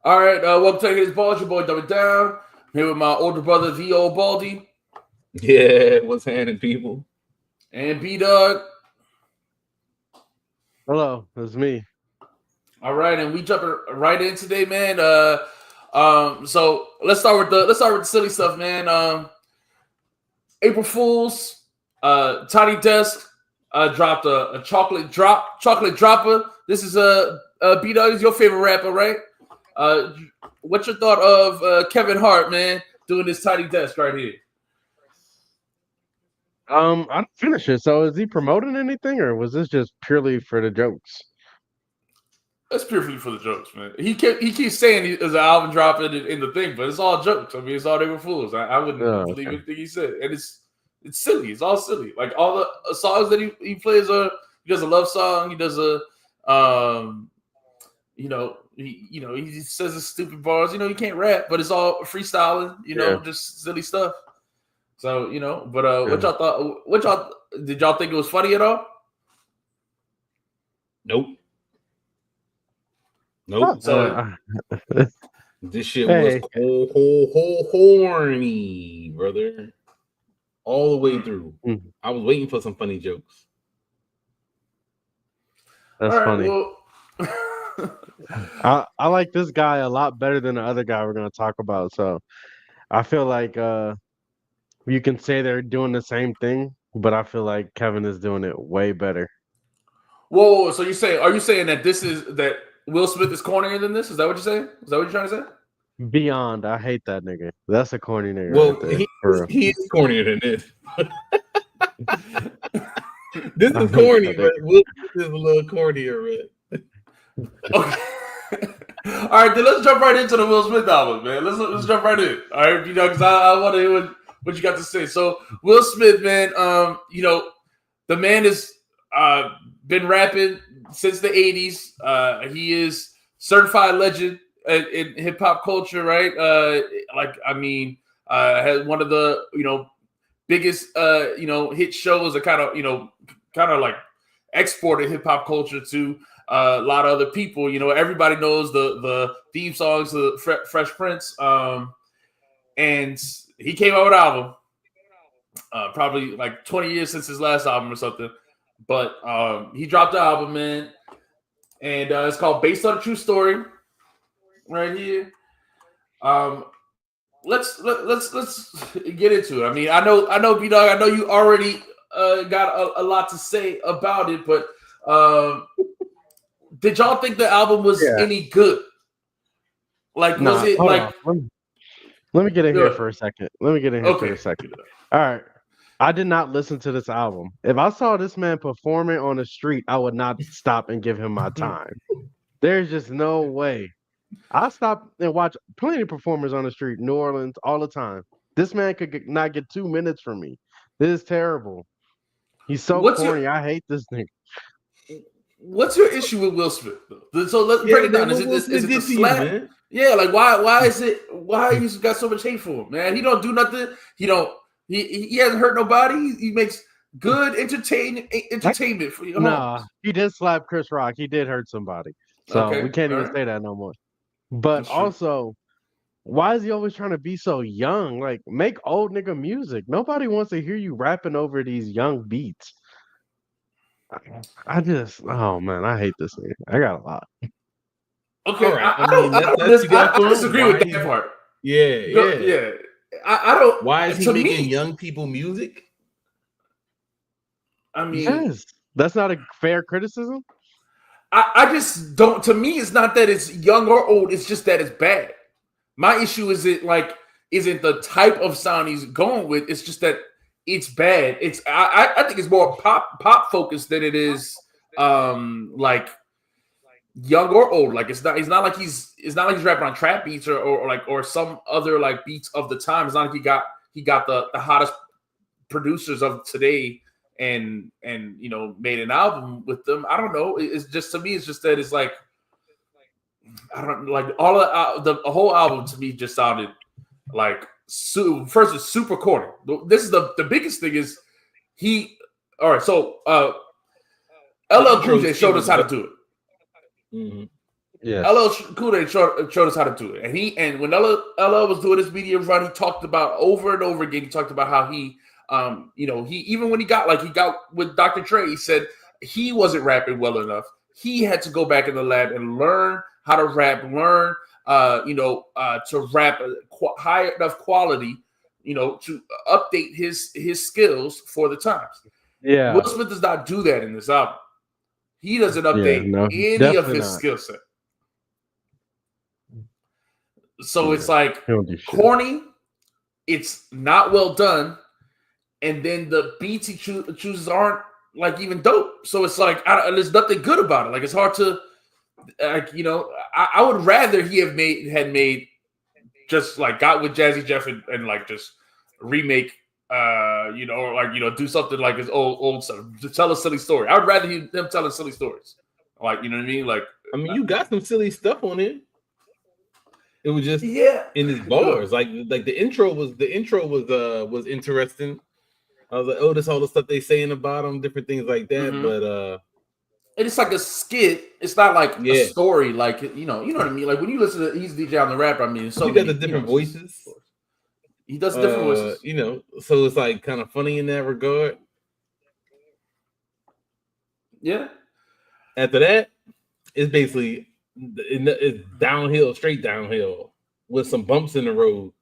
All right, welcome to His Balls. Your boy Dumb It Down. I'm here with my older brother, V.O. Baldy. Yeah, what's happening, people? And B-Dog. Hello, it's me. All right, and we jumping right in today, man. So let's start with the silly stuff, man. April Fools, Tiny Desk dropped a chocolate dropper. This is B-Dog is your favorite rapper, right? What's your thought of Kevin Hart, man, doing this Tiny Desk right here? I didn't finish it. So is he promoting anything, or was this just purely for the jokes? That's purely for the jokes, man. He keeps saying there's an album dropping in the thing, but it's all jokes. I mean, it's all they were fools. I wouldn't believe anything he said, and it's silly. It's all silly. Like all the songs that he plays he does a love song. He does a he says his stupid bars. You can't rap, but it's all freestyling. Just silly stuff. So but what y'all thought? Did y'all think it was funny at all? Nope. So this shit was horny, brother. All the way through. I was waiting for some funny jokes. That's funny. I like this guy a lot better than the other guy we're going to talk about. So I feel like you can say they're doing the same thing, but I feel like Kevin is doing it way better. Whoa! So are you saying that that Will Smith is cornier than this? Is that what you're saying? Is that what you're trying to say? Beyond, I hate that nigga. That's a corny nigga. Well, he is cornier than this. This is corny, but Will Smith is a little cornier, man. Okay. All right, then let's jump right into the Will Smith album, man. Let's jump right in. All right, because I want to hear what you got to say. So Will Smith, man, the man has been rapping since the 80s. He is certified legend in hip hop culture, right? Has one of the biggest hit shows that kind of like exported hip hop culture to a lot of other people. Everybody knows the theme songs, the Fresh Prince, and he came out with an album, probably like 20 years since his last album or something. But he dropped the album, man, and it's called "Based on a True Story," right here. Let's get into it. I mean, I know, B-Dog. I know you already got a lot to say about it, but did y'all think the album was any good? Like, was it like? Let me get in here for a second. For a second. All right. I did not listen to this album. If I saw this man performing on the street, I would not stop and give him my time. There's just no way. I stop and watch plenty of performers on the street, New Orleans, all the time. This man could not get 2 minutes from me. This is terrible. He's so corny. I hate this thing. What's your issue with Will Smith, though? So let's break it down. Is it the slap? Man? Yeah, like why you got so much hate for him, man? He don't do nothing. He hasn't hurt nobody. He makes good entertainment for you. Nah, he did slap Chris Rock. He did hurt somebody. So we can't even say that no more. But also, why is he always trying to be so young? Like, make old nigga music. Nobody wants to hear you rapping over these young beats. I hate this thing. I got a lot. Okay, right. I disagree with that part. Yeah. I don't. Why is he making young people music? I mean, yes, that's not a fair criticism. I just don't. To me, it's not that it's young or old. It's just that it's bad. My issue isn't the type of sound he's going with. It's just that it's bad. I think it's more pop focused than it is like young or old. Like it's not like he's rapping on trap beats or some other like beats of the time. It's not like he got the hottest producers of today and made an album with them. I don't know. It's just, to me, it's just that it's like, I don't like all of the whole album to me just sounded like first it's super corny. This is the biggest thing is all right. So LL Cool J showed us how to do it. Mm-hmm. Yes. LL Cool J showed us how to do it, and when LL was doing his media run, he talked about over and over again. He talked about how he even when he got with Dr. Dre, he said he wasn't rapping well enough. He had to go back in the lab and learn how to rap, to rap high enough quality, to update his skills for the times. Yeah. Will Smith does not do that in this album. He doesn't update any of his skill set. So it's like corny. It's not well done. And then the beats he chooses aren't like even dope. So it's like there's nothing good about it. Like it's hard to, I would rather he had made just like got with Jazzy Jeff and like just remake, do something like his old stuff. To tell a silly story. I would rather him telling silly stories. Like, you know what I mean? Like, you got some silly stuff on it. It was just in his bars. Like the intro was interesting. I was like, oh, that's all the stuff they say in the bottom, different things like that. Mm-hmm. But it's like a skit. It's not like a story. Like you know what I mean. Like when you listen to He's DJ on the Rap, I mean, he got the different voices. He does different voices. So it's like kind of funny in that regard. Yeah. After that, it's basically it's downhill, straight downhill, with some bumps in the road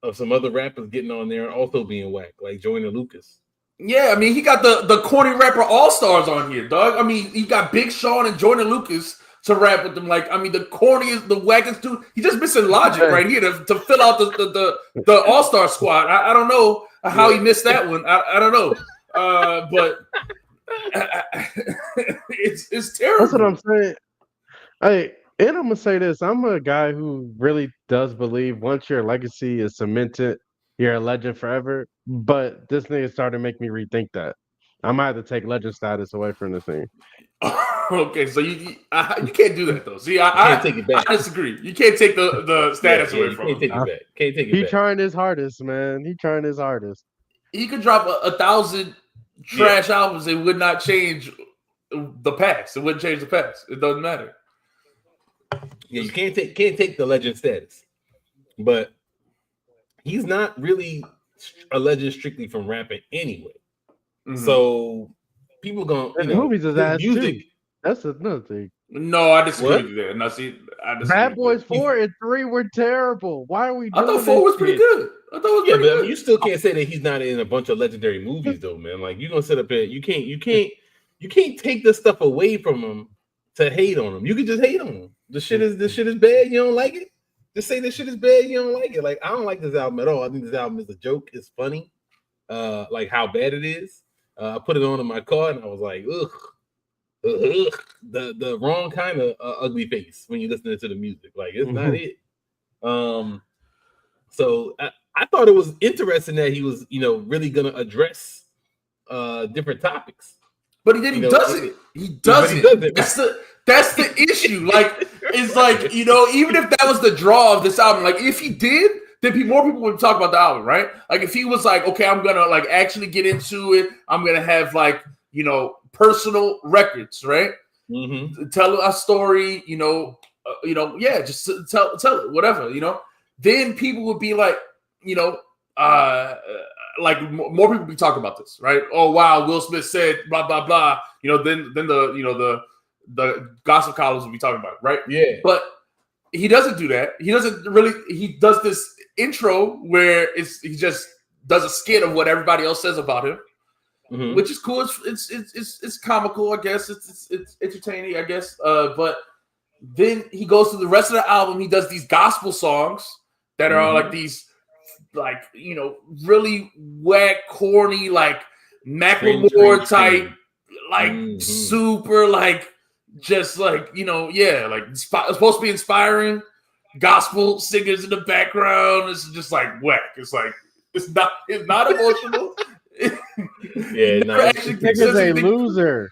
of some other rappers getting on there and also being whack, like Joyner Lucas. Yeah, I mean, he got the corny rapper all-stars on here, dog. I mean, he got Big Sean and Joyner Lucas to rap with them. Like, I mean, the corniest, the wackest dude. He just missing Logic right here to fill out the all-star squad. I don't know how he missed that one. I don't know. But it's terrible. That's what I'm saying. Hey, and I'm gonna say this: I'm a guy who really does believe once your legacy is cemented, you're a legend forever. But this nigga started to make me rethink that. I might have to take legend status away from the thing. Okay, so you can't do that though. See, I take it back. I disagree. You can't take the status away from him. Can't take it back. Can't take it back. He trying his hardest, man. He trying his hardest. He could drop 1,000 trash albums. It would not change the past. It wouldn't change the past. It doesn't matter. Yeah, you can't take the legend status, but he's not really a legend strictly from rapping anyway. Mm-hmm. So people gonna movies is ass music. Too. That's another thing. No, I disagree with that. No, see, Bad Boys 4 and 3 were terrible. Why are we doing I thought 4 was pretty good. I thought it was pretty good. But you still can't say that he's not in a bunch of legendary movies, though, man. Like you're gonna sit up there. You can't take the stuff away from him to hate on him. You can just hate on him. This shit is bad. You don't like it. Just say this shit is bad. You don't like it. Like I don't like this album at all. I think this album is a joke. It's funny. Like how bad it is. I put it on in my car and I was like, ugh. The wrong kind of ugly face when you're listening to the music. Like it's not it. So I thought it was interesting that he was, really gonna address different topics. But he didn't. He doesn't. That's the issue. Like it's like even if that was the draw of this album, like if he did, then more people would talk about the album, right? Like if he was like, okay, I'm gonna like actually get into it. I'm gonna have like personal records, right? Mm-hmm. Tell a story, just tell it, whatever, Then people would be like, like more people be talking about this, right? Oh wow, Will Smith said blah blah blah. Then the gossip columns will be talking about it, right? Yeah. But he doesn't do that. He doesn't really. He does this intro where he just does a skit of what everybody else says about him. Mm-hmm. Which is cool. It's comical, I guess. It's entertaining, I guess. But then he goes through the rest of the album. He does these gospel songs that are like these, like really whack, corny, like Macklemore type, like super, like just like like it's supposed to be inspiring. Gospel singers in the background. It's just like whack. It's like it's not emotional. Yeah, no. He's a loser.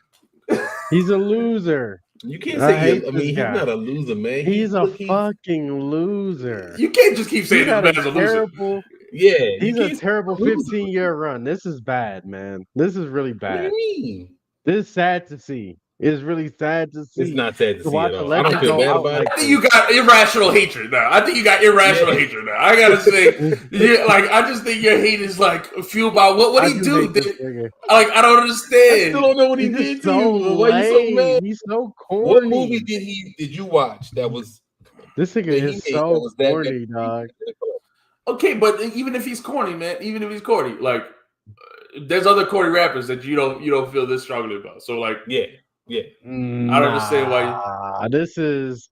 He's a loser. You can't say. He's not a loser, man. He's a fucking loser. You can't just keep saying this man's a loser. Yeah, he's a terrible 15-year run. This is bad, man. This is really bad. What do you mean? This is sad to see. It's really sad to see. It's not sad to see watch at a all. I don't legend feel go bad out about like it. I think you got irrational hatred now. I think you got irrational hatred now. I gotta say, I just think your hate is like fueled by what he do. Like, I don't understand. I still don't know what he did to you. Why you so mad? He's so corny. What movie did you watch that was? This nigga is so corny, dog. Okay, but even if he's corny, man, like there's other corny rappers that you don't feel this strongly about. So like, yeah. I don't understand why. This is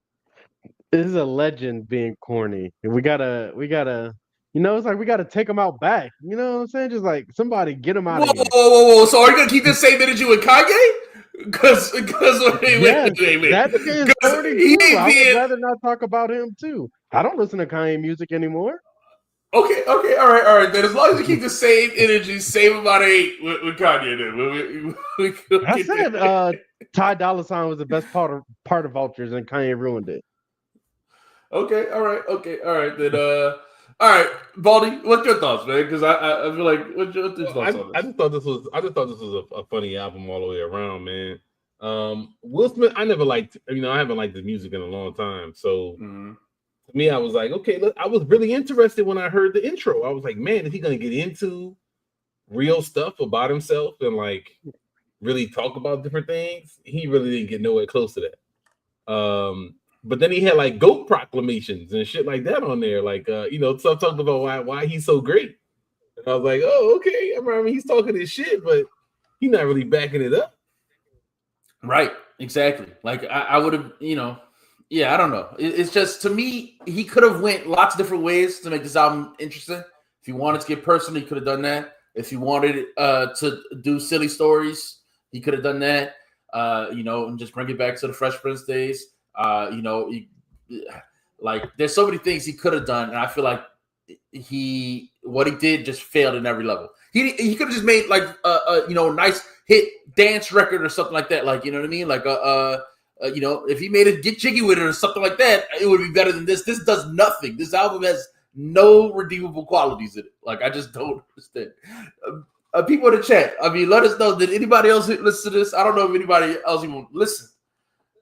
a legend being corny. We gotta. It's like we gotta take him out back. You know what I'm saying? Just like somebody get him out of here. Whoa! So are you gonna keep this same energy with Kanye? Because wait, that is corny too. I would rather not talk about him too. I don't listen to Kanye music anymore. Okay, all right. Then as long as you keep the same energy, same amount of hate with Kanye, then I said Ty Dolla $ign was the best part of Vultures, and Kanye ruined it. Okay, all right. Then all right, Baldy, what's your thoughts, man? Because I feel like what's your thoughts on this? I just thought this was a funny album all the way around, man. Will Smith, I never liked. I haven't liked his music in a long time, so. Mm-hmm. To me, I was like, okay, look, I was really interested when I heard the intro. I was like, man, is he going to get into real stuff about himself and like really talk about different things? He really didn't get nowhere close to that. But then he had like GOAT proclamations and shit like that on there, like stuff talking about why he's so great. And I was like, oh, okay. I mean, he's talking this shit, but he's not really backing it up. Right, exactly. Like I would have, Yeah, I don't know. It's just, to me, he could have went lots of different ways to make this album interesting. If he wanted to get personal, he could have done that. If he wanted to do silly stories, he could have done that. And just bring it back to the Fresh Prince days. There's so many things he could have done, and I feel like what he did just failed in every level. He could have just made like a nice hit dance record or something like that. Like, you know what I mean? Like if he made it Get Jiggy With It or something like that, it would be better than this. This does nothing. This album has no redeemable qualities in it. Like, I just don't understand. People in the chat, let us know. Did anybody else listen to this? I don't know if anybody else even listened,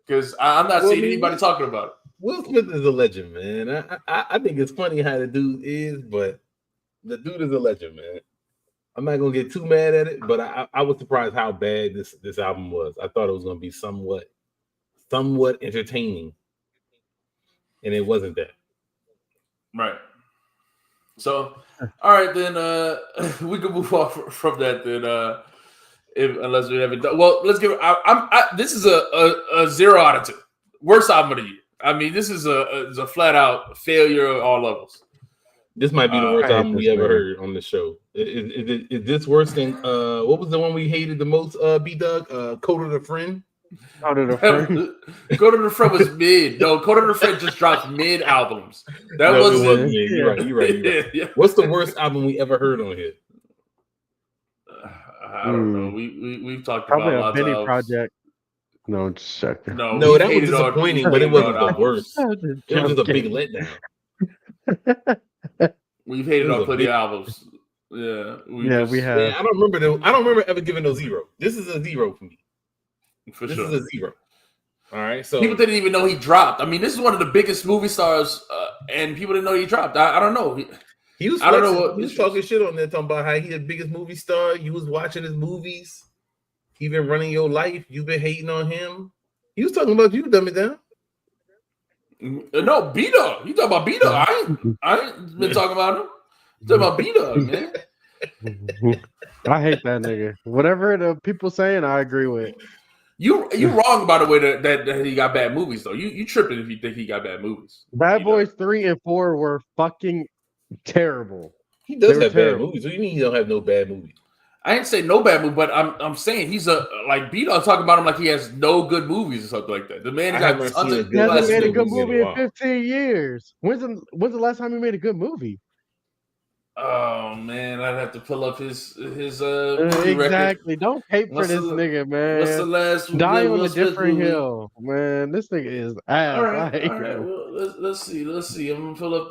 because I'm not seeing anybody talking about it. Will Smith is a legend, man. I think it's funny how the dude is, but the dude is a legend, man. I'm not gonna get too mad at it, but I was surprised how bad this album was. I thought it was gonna be somewhat entertaining, and it wasn't that. Right. So, all right, then we can move on from that. Then, unless we haven't done well, let's give. This is a 0 out of 10, worst album of the year. This is a flat out failure at all levels. This might be the worst album we ever heard on the show. Is this worse than what was the one we hated the most? B-Dug, Code of the Friend. Code of the Friend. Code of the Friend was mid. No, Code of the Friend just dropped mid albums. That wasn't mid. You're right. Yeah. What's the worst album we ever heard on here? I don't know. We've talked probably about a Benny Project. No, just checking. No, that was disappointing, but it wasn't the worst. It was just a big letdown. We've hated on plenty of albums. Yeah, we have. Yeah, I don't remember ever giving a 0. This is a 0 for me. This is a 0. All right, so people didn't even know he dropped. This is one of the biggest movie stars, and people didn't know he dropped. I don't know. He was. I don't know what he was talking shit on there, talking about how he's the biggest movie star. You was watching his movies. He been running your life. You've been hating on him. He was talking about you, dumb it down. No, B-Dog. You talking about B-Dog? I ain't been talking about him. You talking about B-Dog, man. I hate that nigga. Whatever the people saying, I agree with. You wrong about the way that he got bad movies though. You tripping if you think he got bad movies. Bad Boys 3 and 4 were fucking terrible. He does have bad movies. What do you mean he don't have no bad movies? I didn't say no bad movie, but I'm saying he's like B-Dog talking about him like he has no good movies or something like that. The man got tons of good. He hasn't made a good movie in 15 years. When's the last time he made a good movie? Oh man, I'd have to pull up his exactly. Record. Don't hate for this nigga, man. What's the last? Die on a different hill, man. This nigga is ass. All right. Well, let's see. I'm pulling up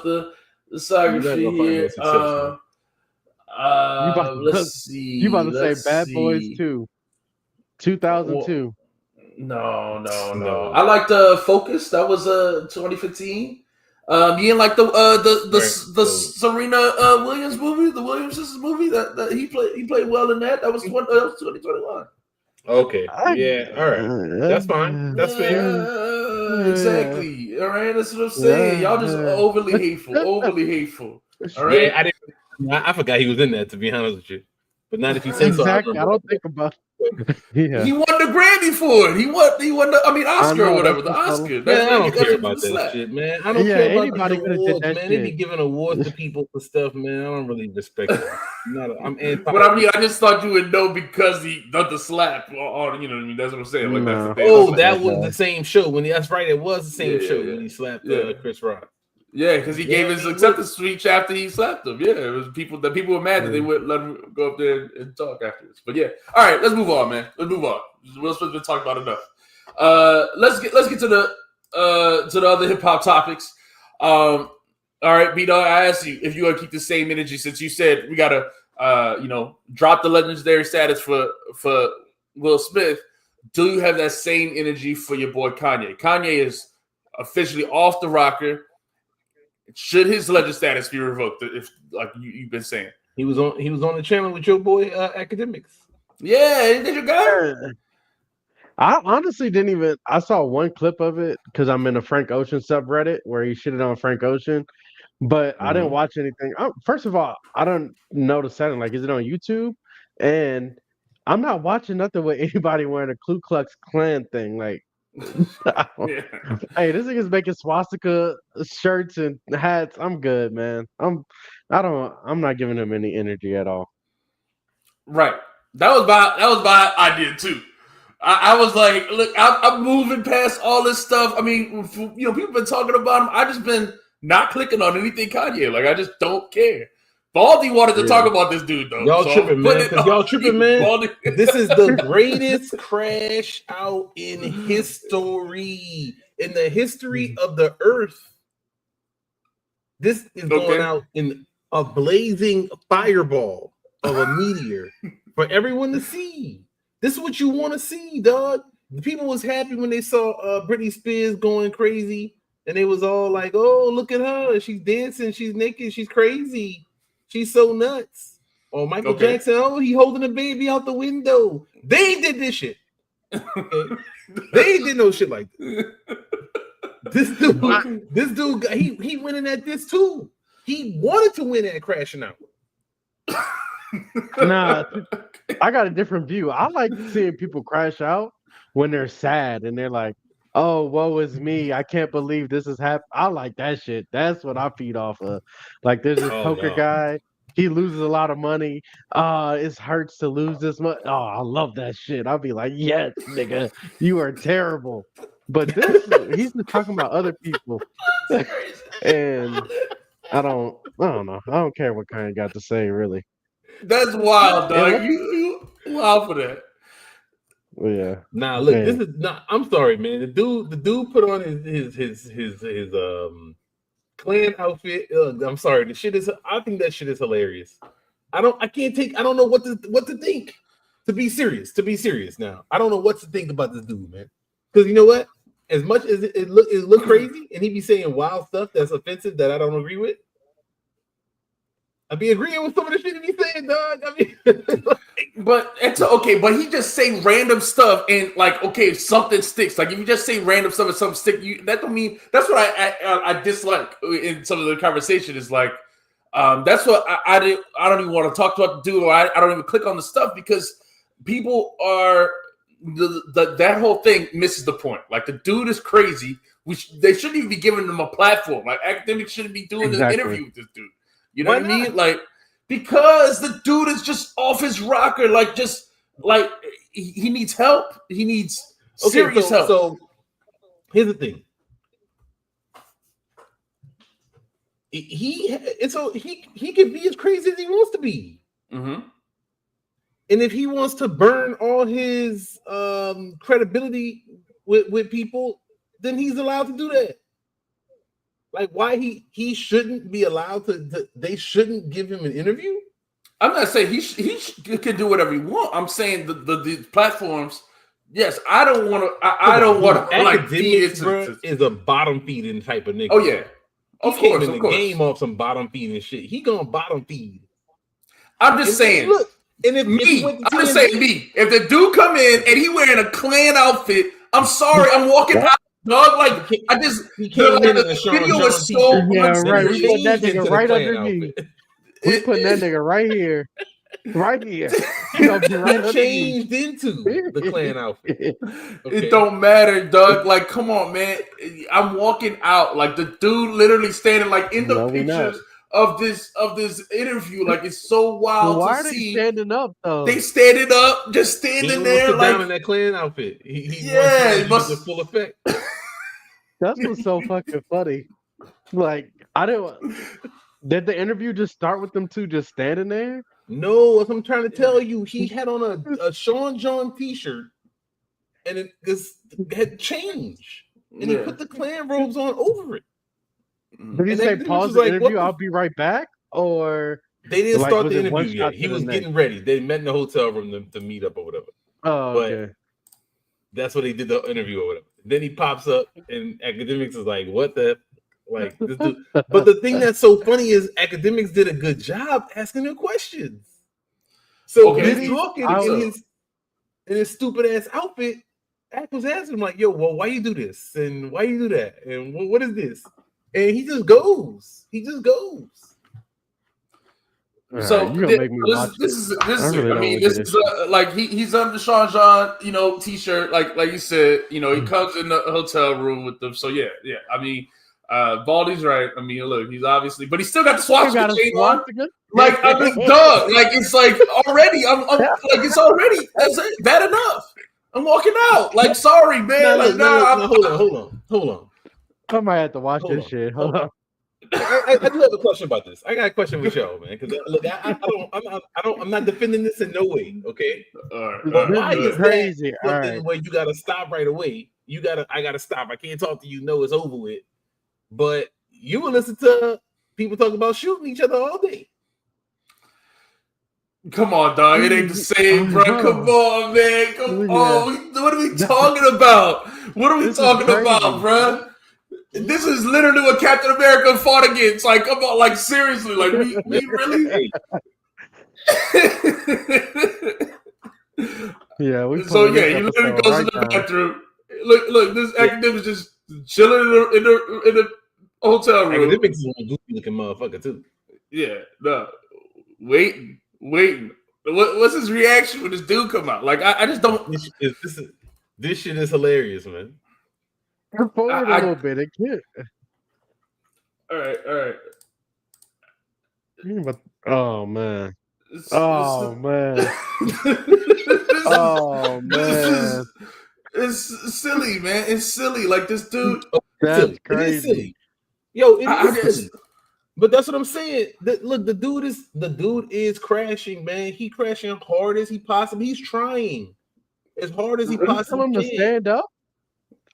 the discography here. Let's see. You about to say Bad Boys 2? 2002. No. No. I liked Focus. That was 2015. You didn't like the Serena Williams movie, the Williams sisters movie that he played well in that. That was 2021. Okay. Yeah. All right. That's fine. That's fair. Exactly. All right. That's what I'm saying. Y'all just overly hateful. Overly hateful. All right. Yeah, I forgot he was in that, to be honest with you. But not if you say exactly. so. I don't think about. Yeah. He won the Grammy for it. He won the Oscar or whatever. The Oscar. Man, I don't care about that shit, man. I don't care about these awards, man. They be giving awards to people for stuff, man. I don't really respect it. I'm anti. But I mean, I just thought you would know because he done the slap on, you know what I mean? That's what I'm saying. Like, that's the thing. That was the same show. That's right. It was the same show when he slapped Chris Rock. Yeah, because he gave his acceptance speech after he slapped him. Yeah, it was people were mad that they wouldn't let him go up there and talk afterwards. But yeah, all right, let's move on, man. Let's move on. Will Smith's been talked about enough. Let's get to the other hip hop topics. All right, B-Dog, I asked you if you want to keep the same energy since you said we gotta drop the legendary status for Will Smith. Do you have that same energy for your boy Kanye? Kanye is officially off the rocker. Should his legend status be revoked? If like you've been saying, he was on the channel with your boy Academics. Yeah, did you guys? I honestly didn't even. I saw one clip of it because I'm in a Frank Ocean subreddit where he shitted on Frank Ocean, but I didn't watch anything. First of all, I don't know the setting. Like, is it on YouTube? And I'm not watching nothing with anybody wearing a Ku Klux Klan thing. Like, hey, this nigga's making swastika shirts and hats. I'm good, man. I'm not giving him any energy at all. Right. That was my idea too. I was like, look, I'm moving past all this stuff. I mean, people been talking about him. I just been not clicking on anything Kanye. Like, I just don't care. Baldy wanted to talk about this dude, though. Y'all tripping, man. This is the greatest crash out in history. In the history of the earth. This is going out in a blazing fireball of a meteor for everyone to see. This is what you want to see, dog. The people was happy when they saw Britney Spears going crazy. And they was all like, oh, look at her. She's dancing. She's naked. She's crazy. She's so nuts. Or Michael Jackson, oh, he holding a baby out the window. They did this shit. Okay? They did no shit like this. This dude, he went in at this too. He wanted to win at crashing out. Nah, I got a different view. I like seeing people crash out when they're sad and they're like, oh, woe is me. I can't believe this is happening. I like that shit. That's what I feed off of. Like, there's this poker guy. He loses a lot of money. It hurts to lose this much. Oh, I love that shit. I'll be like, yes, nigga, you are terrible. But he's just talking about other people. And I don't know. I don't care what Kanye got to say, really. That's wild, dog. You wild for that. Yeah. Nah, look, this is not. I'm sorry, man. The dude put on his Klan outfit. I'm sorry. The shit is. I think that shit is hilarious. I don't know what to think. To be serious now. I don't know what to think about this dude, man. Because you know what? As much as it look crazy, and he be saying wild stuff that's offensive that I don't agree with. I be agreeing with some of the shit he be saying, dog. I mean, but it's okay. But he just say random stuff and like, okay, something sticks. Like if you just say random stuff and something stick, that don't mean. That's what I dislike in some of the conversation. Is like, that's what I don't even want to talk about the dude, or I don't even click on the stuff because people are that whole thing misses the point. Like the dude is crazy. They shouldn't even be giving him a platform. Like academics shouldn't be doing an interview with this dude. You know what I mean? Like, because the dude is just off his rocker. Like, just like he needs help. He needs serious help. So here's the thing. He can be as crazy as he wants to be. Mm-hmm. And if he wants to burn all his credibility with people, then he's allowed to do that. Like, why he shouldn't be allowed to they shouldn't give him an interview? I'm not saying he can do whatever he wants. I'm saying the platforms Yes, I don't want to. I don't want to like feed Academics, bro, is a bottom feeding type of nigga. Oh yeah, he came in the game off some bottom feeding shit. He gonna bottom feed. I'm just saying. Look, and if I'm just saying, if the dude come in and he wearing a Klan outfit, I'm sorry, I'm walking out. Dog, like he came in a video was so right. We put that nigga right underneath. We putting that nigga right here. Right here. Right changed into the Klan outfit. Okay. It don't matter, Doug. Like, come on, man. I'm walking out. Like the dude literally standing like in the pictures of this interview. Like it's so wild why to are see. They standing up though? They standing up, just standing there like down in that Klan outfit. It must the full effect. That's what's so fucking funny. Like I don't. Did the interview just start with them two just standing there? No, as I'm trying to tell you, he had on a Sean John t-shirt, and it had changed, and he put the Klan robes on over it. Did he say pause the interview? I'll be right back, or they didn't start the interview yet. He was getting ready. They met in the hotel room to meet up or whatever. Oh, okay. But that's what they did the interview or whatever. Then he pops up, and Academics is like, "What the?" Like this dude. But the thing that's so funny is Academics did a good job asking him questions. So he's talking in his stupid ass outfit. Ack was asking him like, "Yo, well, why you do this and why you do that and what is this?" And he just goes. He just goes. So this is like he's under Sean John, t-shirt like you said, he comes in the hotel room with them. So yeah. I mean. Baldy's right. I mean, look, he's obviously, but he still got the swastika chain on. Like, I mean, dog. Like, it's like already. I'm like, it's already. That's it. Bad enough. I'm walking out. Like, sorry, man. Hold on. I might have to watch this shit. Hold on. I do have a question about this. I got a question with y'all, man. Because look, I'm not defending this in no way. Okay. But why is crazy? Something where you gotta stop right away? I gotta stop. I can't talk to you. No, it's over with. But you will listen to people talk about shooting each other all day. Come on, dog. It ain't the same, bro. Come on, man. Come on. What are we talking about? What are we talking about, bro? This is literally what Captain America fought against. Like, come on, like seriously, like we really. Yeah, he literally goes in the bathroom. Look, this academic is just chilling in the hotel room. Academics is a goofy looking motherfucker too. Yeah, no, waiting. What's his reaction when this dude come out? Like, I just don't. This shit is hilarious, man. Come forward a little bit, it can't. All right. Oh man. It's silly, man. It's silly. Like this dude. That's crazy. It is silly. Yo, it is silly. But that's what I'm saying. Look, the dude is crashing, man. He crashing hard as he possibly. He's trying as hard as he possibly tell him can. To stand up,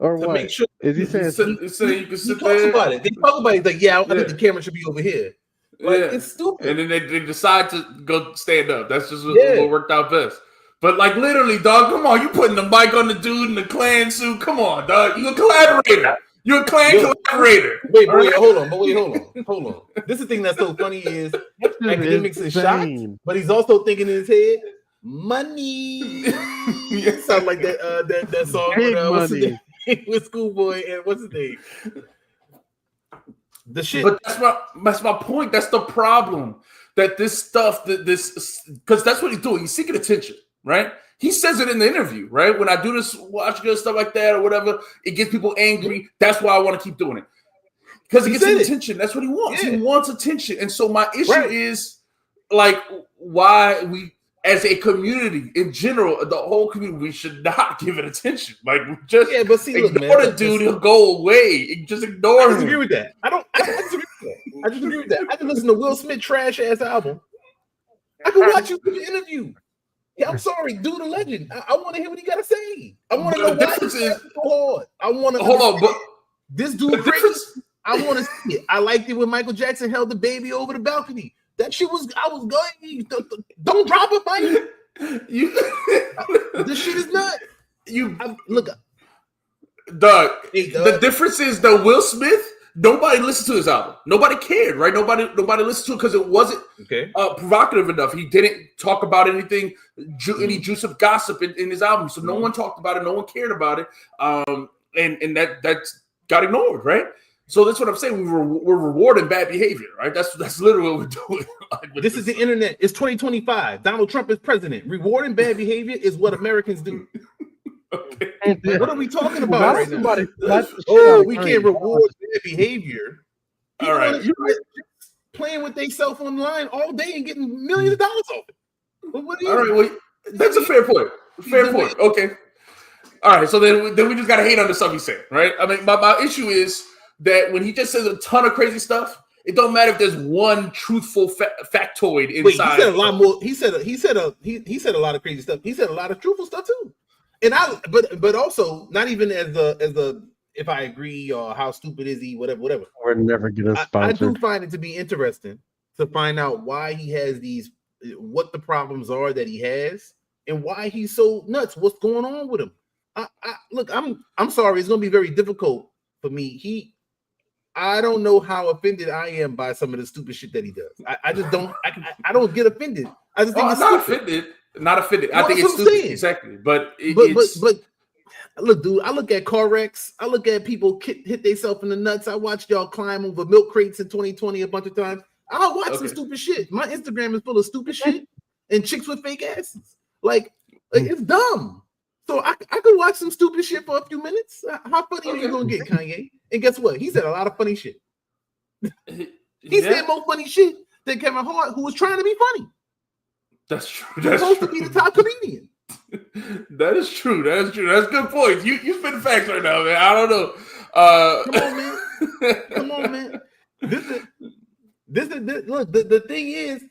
or to what? Make sure is he saying? You can sit there. About it. They talk about it. Like, I think the camera should be over here. Like, it's stupid. And then they decide to go stand up. That's just what worked out best. But like literally, dog, come on, you putting the mic on the dude in the Klan suit. Come on, dog. You a collaborator. You're a Klan collaborator. Wait, hold on. This is the thing that's so funny is Academics is shocked, but he's also thinking in his head, money. Sound like that song with Schoolboy and what's his name? The shit. But that's my point. That's the problem. That this stuff, because that's what he's doing. He's seeking attention, right? He says it in the interview, right? When I do this, watch good stuff like that or whatever, it gets people angry. That's why I want to keep doing it. Because it gets attention. That's what he wants. Yeah. He wants attention. And so my issue is like why we, as a community in general, the whole community, we should not give it attention. Like just but see, ignore the dude, he'll go away. Just ignore him. I disagree with that. I disagree with that. I can listen to Will Smith trash ass album. I can watch you do the interview. Yeah, I'm sorry, dude, a legend. I want to hear what he got to say. I want to know why he's so hard. I want to hold on, but this dude crazy. I want to see it. I liked it when Michael Jackson held the baby over the balcony. That shit was. I was going. Don't drop it, Mike. This shit is nuts. Look, the difference is the Will Smith. Nobody listened to his album. Nobody cared, right? Nobody listened to it because it wasn't provocative enough. He didn't talk about anything, any juice of gossip in his album. So no one talked about it. No one cared about it. And that got ignored, right? So that's what I'm saying. We're rewarding bad behavior, right? That's literally what we're doing. This is the internet. It's 2025. Donald Trump is president. Rewarding bad behavior is what Americans do. Okay. What are we talking about right now? We can't reward bad behavior. People all right, playing with themselves online all day and getting millions of dollars off it. All right, well, that's a fair point. Fair point. Okay. All right, so then we just gotta hate on the stuff he's saying, right? I mean, my issue is that when he just says a ton of crazy stuff, it don't matter if there's one truthful factoid inside. Wait, he said a lot more. He said a lot of crazy stuff. He said a lot of truthful stuff too. And but also not even as the if I agree or how stupid is he, whatever. We're never gonna sponsor. I do find it to be interesting to find out why he has these, what the problems are that he has, and why he's so nuts. What's going on with him? Look, I'm sorry. It's gonna be very difficult for me. I don't know how offended I am by some of the stupid shit that he does. I just don't. I don't get offended. I just think it's not offended. Not offended. I think it's stupid. Exactly. But look, dude. I look at car wrecks. I look at people hit themselves in the nuts. I watched y'all climb over milk crates in 2020 a bunch of times. I'll watch some stupid shit. My Instagram is full of stupid shit and chicks with fake asses. Like it's dumb. So I could watch some stupid shit for a few minutes. How funny are you gonna get, Kanye? And guess what? He said a lot of funny shit. He said more funny shit than Kevin Hart, who was trying to be funny. That's true. That's supposed to be the top comedian. That is true. That's true. That's good points. You spit facts right now, man. I don't know. Come on, man. This is look. The thing is,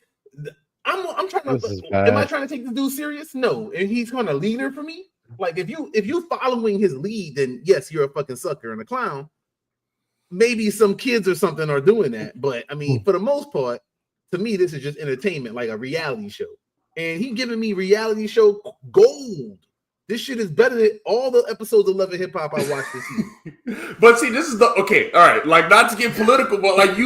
I'm trying to. Am I trying to take this dude serious? No. And he's kind of leader for me. Like if you following his lead, then yes, you're a fucking sucker and a clown. Maybe some kids or something are doing that, but I mean, for the most part, to me, this is just entertainment, like a reality show. And he giving me reality show gold. This shit is better than all the episodes of Love and Hip Hop I watched this season. But see, this is the okay. All right, like not to get political, but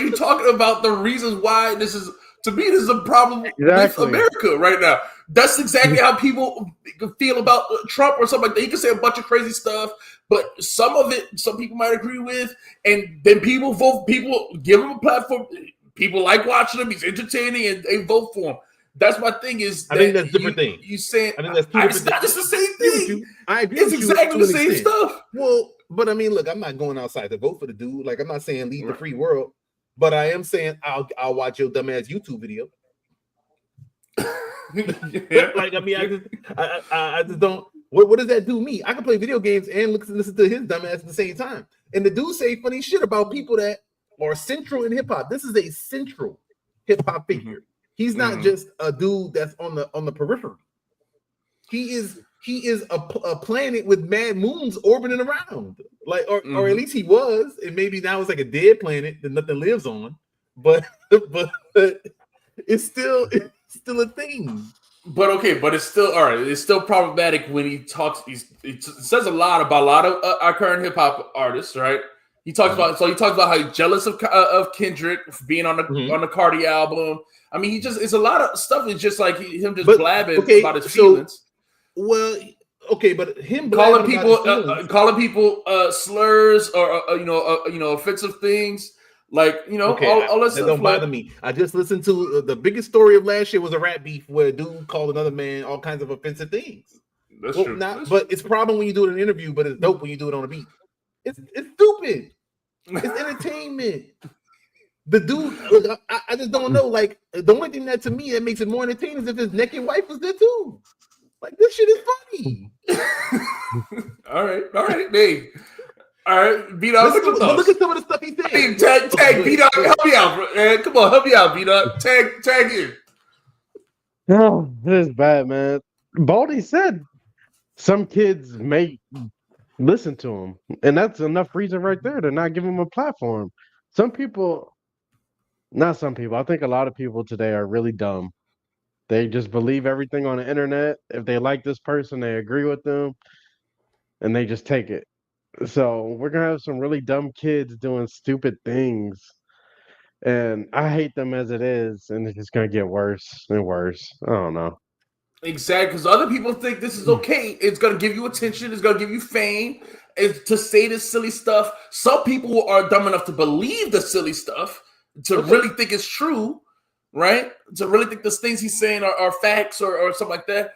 you're talking about the reasons why this is. To me, this is a problem with America right now. That's exactly how people feel about Trump or something like that. He can say a bunch of crazy stuff, but some of it, some people might agree with, and then people vote. People give him a platform. People like watching him. He's entertaining, and they vote for him. That's my thing. I think that's different thing. You saying I think that's two it's not just the same thing. I agree. It's exactly the same stuff. Well, but I mean, look, I'm not going outside to vote for the dude. Like, I'm not saying lead the free world. But I am saying I'll watch your dumbass YouTube video. Like I mean, I just don't. What does that do me? I can play video games and listen to his dumbass at the same time. And the dude say funny shit about people that are central in hip hop. This is a central hip hop figure. He's not just a dude that's on the periphery. He is a planet with mad moons orbiting around, like, or at least he was, and maybe now it's like a dead planet that nothing lives on. But it's still a thing. But it's still all right. It's still problematic when he talks. He says a lot about a lot of our current hip hop artists, right? He talks about how he's jealous of Kendrick for being on the Cardi album. I mean, it's a lot of stuff. It's just like him just blabbing about his feelings. Well, okay, but him calling people slurs or offensive things, like all that stuff. That don't bother me. I just listened to the biggest story of last year was a rap beef where a dude called another man all kinds of offensive things. That's true. But it's a problem when you do it in an interview, but it's dope when you do it on a beat. It's stupid. It's entertainment. The dude, look, I just don't know. Like, the only thing that to me that makes it more entertaining is if his naked wife was there too. Like, this shit is funny. all right, Dave. All right, B-Dog. Look at some of the stuff he said. Hey, tag B-Dog. Help me out, bro. Man, come on, help me out, B-Dog. Tag in. No, this is bad, man. Baldy said some kids may listen to him, and that's enough reason right there to not give him a platform. Some people, not some people, I think a lot of people today are really dumb. They just believe everything on the internet. If they like this person, they agree with them. and they just take it. So we're gonna have some really dumb kids doing stupid things, and I hate them as it is, and it's just gonna get worse and worse. I don't know. Exactly, because other people think this is okay. It's gonna give you attention. It's gonna give you fame. It's to say this silly stuff. Some people are dumb enough to believe the silly stuff, to really think it's true, right? To really think the things he's saying are facts or something like that.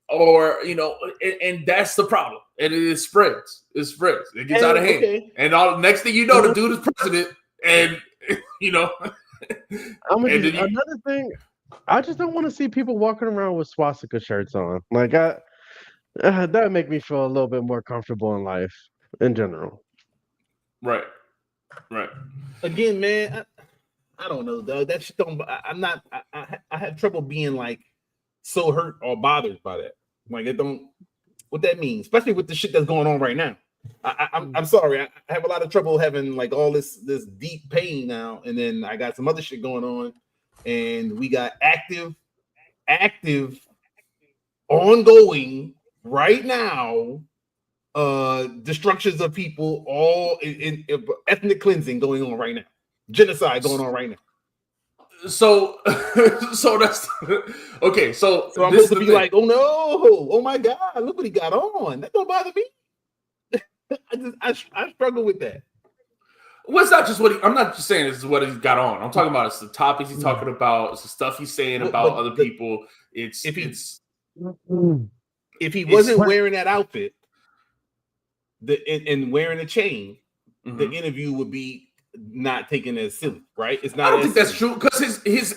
Or, and that's the problem. And it spreads. It spreads. It gets out of hand. Okay. And next thing you know, the dude is president. And, another thing, I just don't want to see people walking around with swastika shirts on. Like, that would make me feel a little bit more comfortable in life in general. Right. Again, man, I don't know, Doug. That shit don't. I have trouble being like so hurt or bothered by that. Like, it don't. What that means, especially with the shit that's going on right now. I'm sorry. I have a lot of trouble having like all this deep pain now, and then I got some other shit going on, and we got active, ongoing right now, destructions of people, all in ethnic cleansing going on right now, genocide going on right now. So that's okay. So I'm supposed to be like, oh no, oh my God, look what he got on. That don't bother me. I struggle with that. Well, it's not just I'm not just saying this is what he's got on. I'm talking about it's the topics he's talking about. It's the stuff he's saying about other people. If he wasn't wearing that outfit, and wearing a chain, the interview would be not taken as silly, right? It's not. I don't think that's true, because his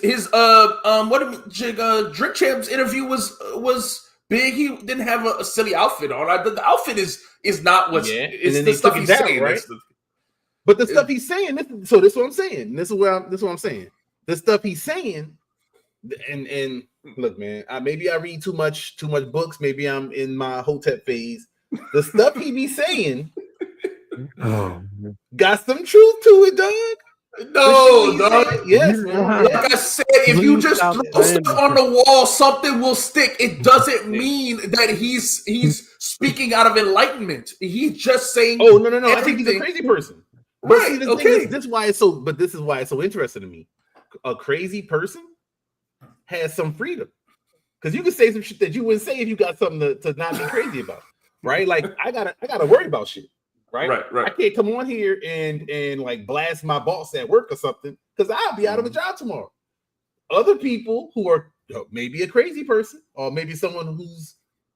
Drink Champs interview was big. He didn't have a silly outfit on. The outfit is not what's it's the stuff he's saying, right? But the stuff he's saying. This is what I'm saying. This is what I'm saying. The stuff he's saying, and look, man, maybe I read too much books. Maybe I'm in my Hotep phase. The stuff he be saying. Got some truth to it, Doug. No, dog. Yes, man. Like I said, if you just throw stuff on the wall, something will stick. It doesn't mean that he's speaking out of enlightenment. He's just saying. Oh no! I think he's a crazy person. Right. But see, this is why it's so. But this is why it's so interesting to me. A crazy person has some freedom, because you can say some shit that you wouldn't say if you got something to not be crazy about, right? Like I gotta worry about shit. Right. I can't come on here and like blast my boss at work or something, because I'll be out of a job tomorrow. Other people who are maybe a crazy person, or maybe someone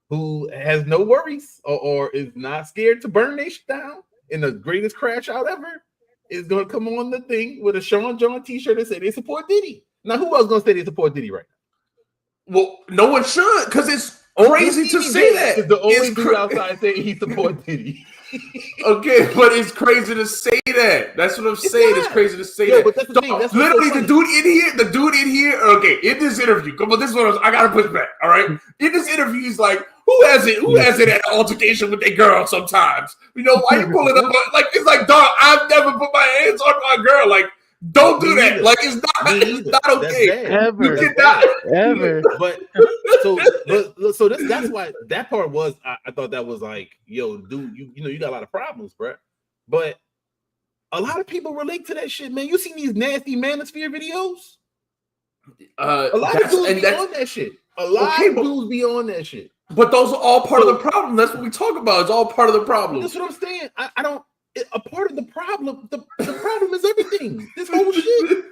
who has no worries or is not scared to burn their shit down in the greatest crash out ever, is going to come on the thing with a Sean John t-shirt and say they support Diddy. Now, who else going to say they support Diddy right now? Well, no one should, because it's crazy to say that. Is the only dude outside saying he supports Diddy. Okay, but it's crazy to say that. That's what I'm saying. It's crazy to say that. But that's the thing. That's literally the dude in here. Okay, in this interview, come on, this is what I gotta push back. All right, in this interview, he's like, who has it at an altercation with their girl sometimes? Why you pulling up? Like, it's like, dog, I've never put my hands on my girl. Like, don't do that. Like, it's not okay. Ever. You cannot. Ever. But that's why that part was. I thought that was like, yo, dude, you got a lot of problems, bro. But a lot of people relate to that shit, man. You seen these nasty manosphere videos? A lot of dudes be on that shit. A lot of dudes be on that shit. But those are all part of the problem. That's what we talk about. It's all part of the problem. That's what I'm saying. I don't. A part of the problem. The problem is everything. This whole shit.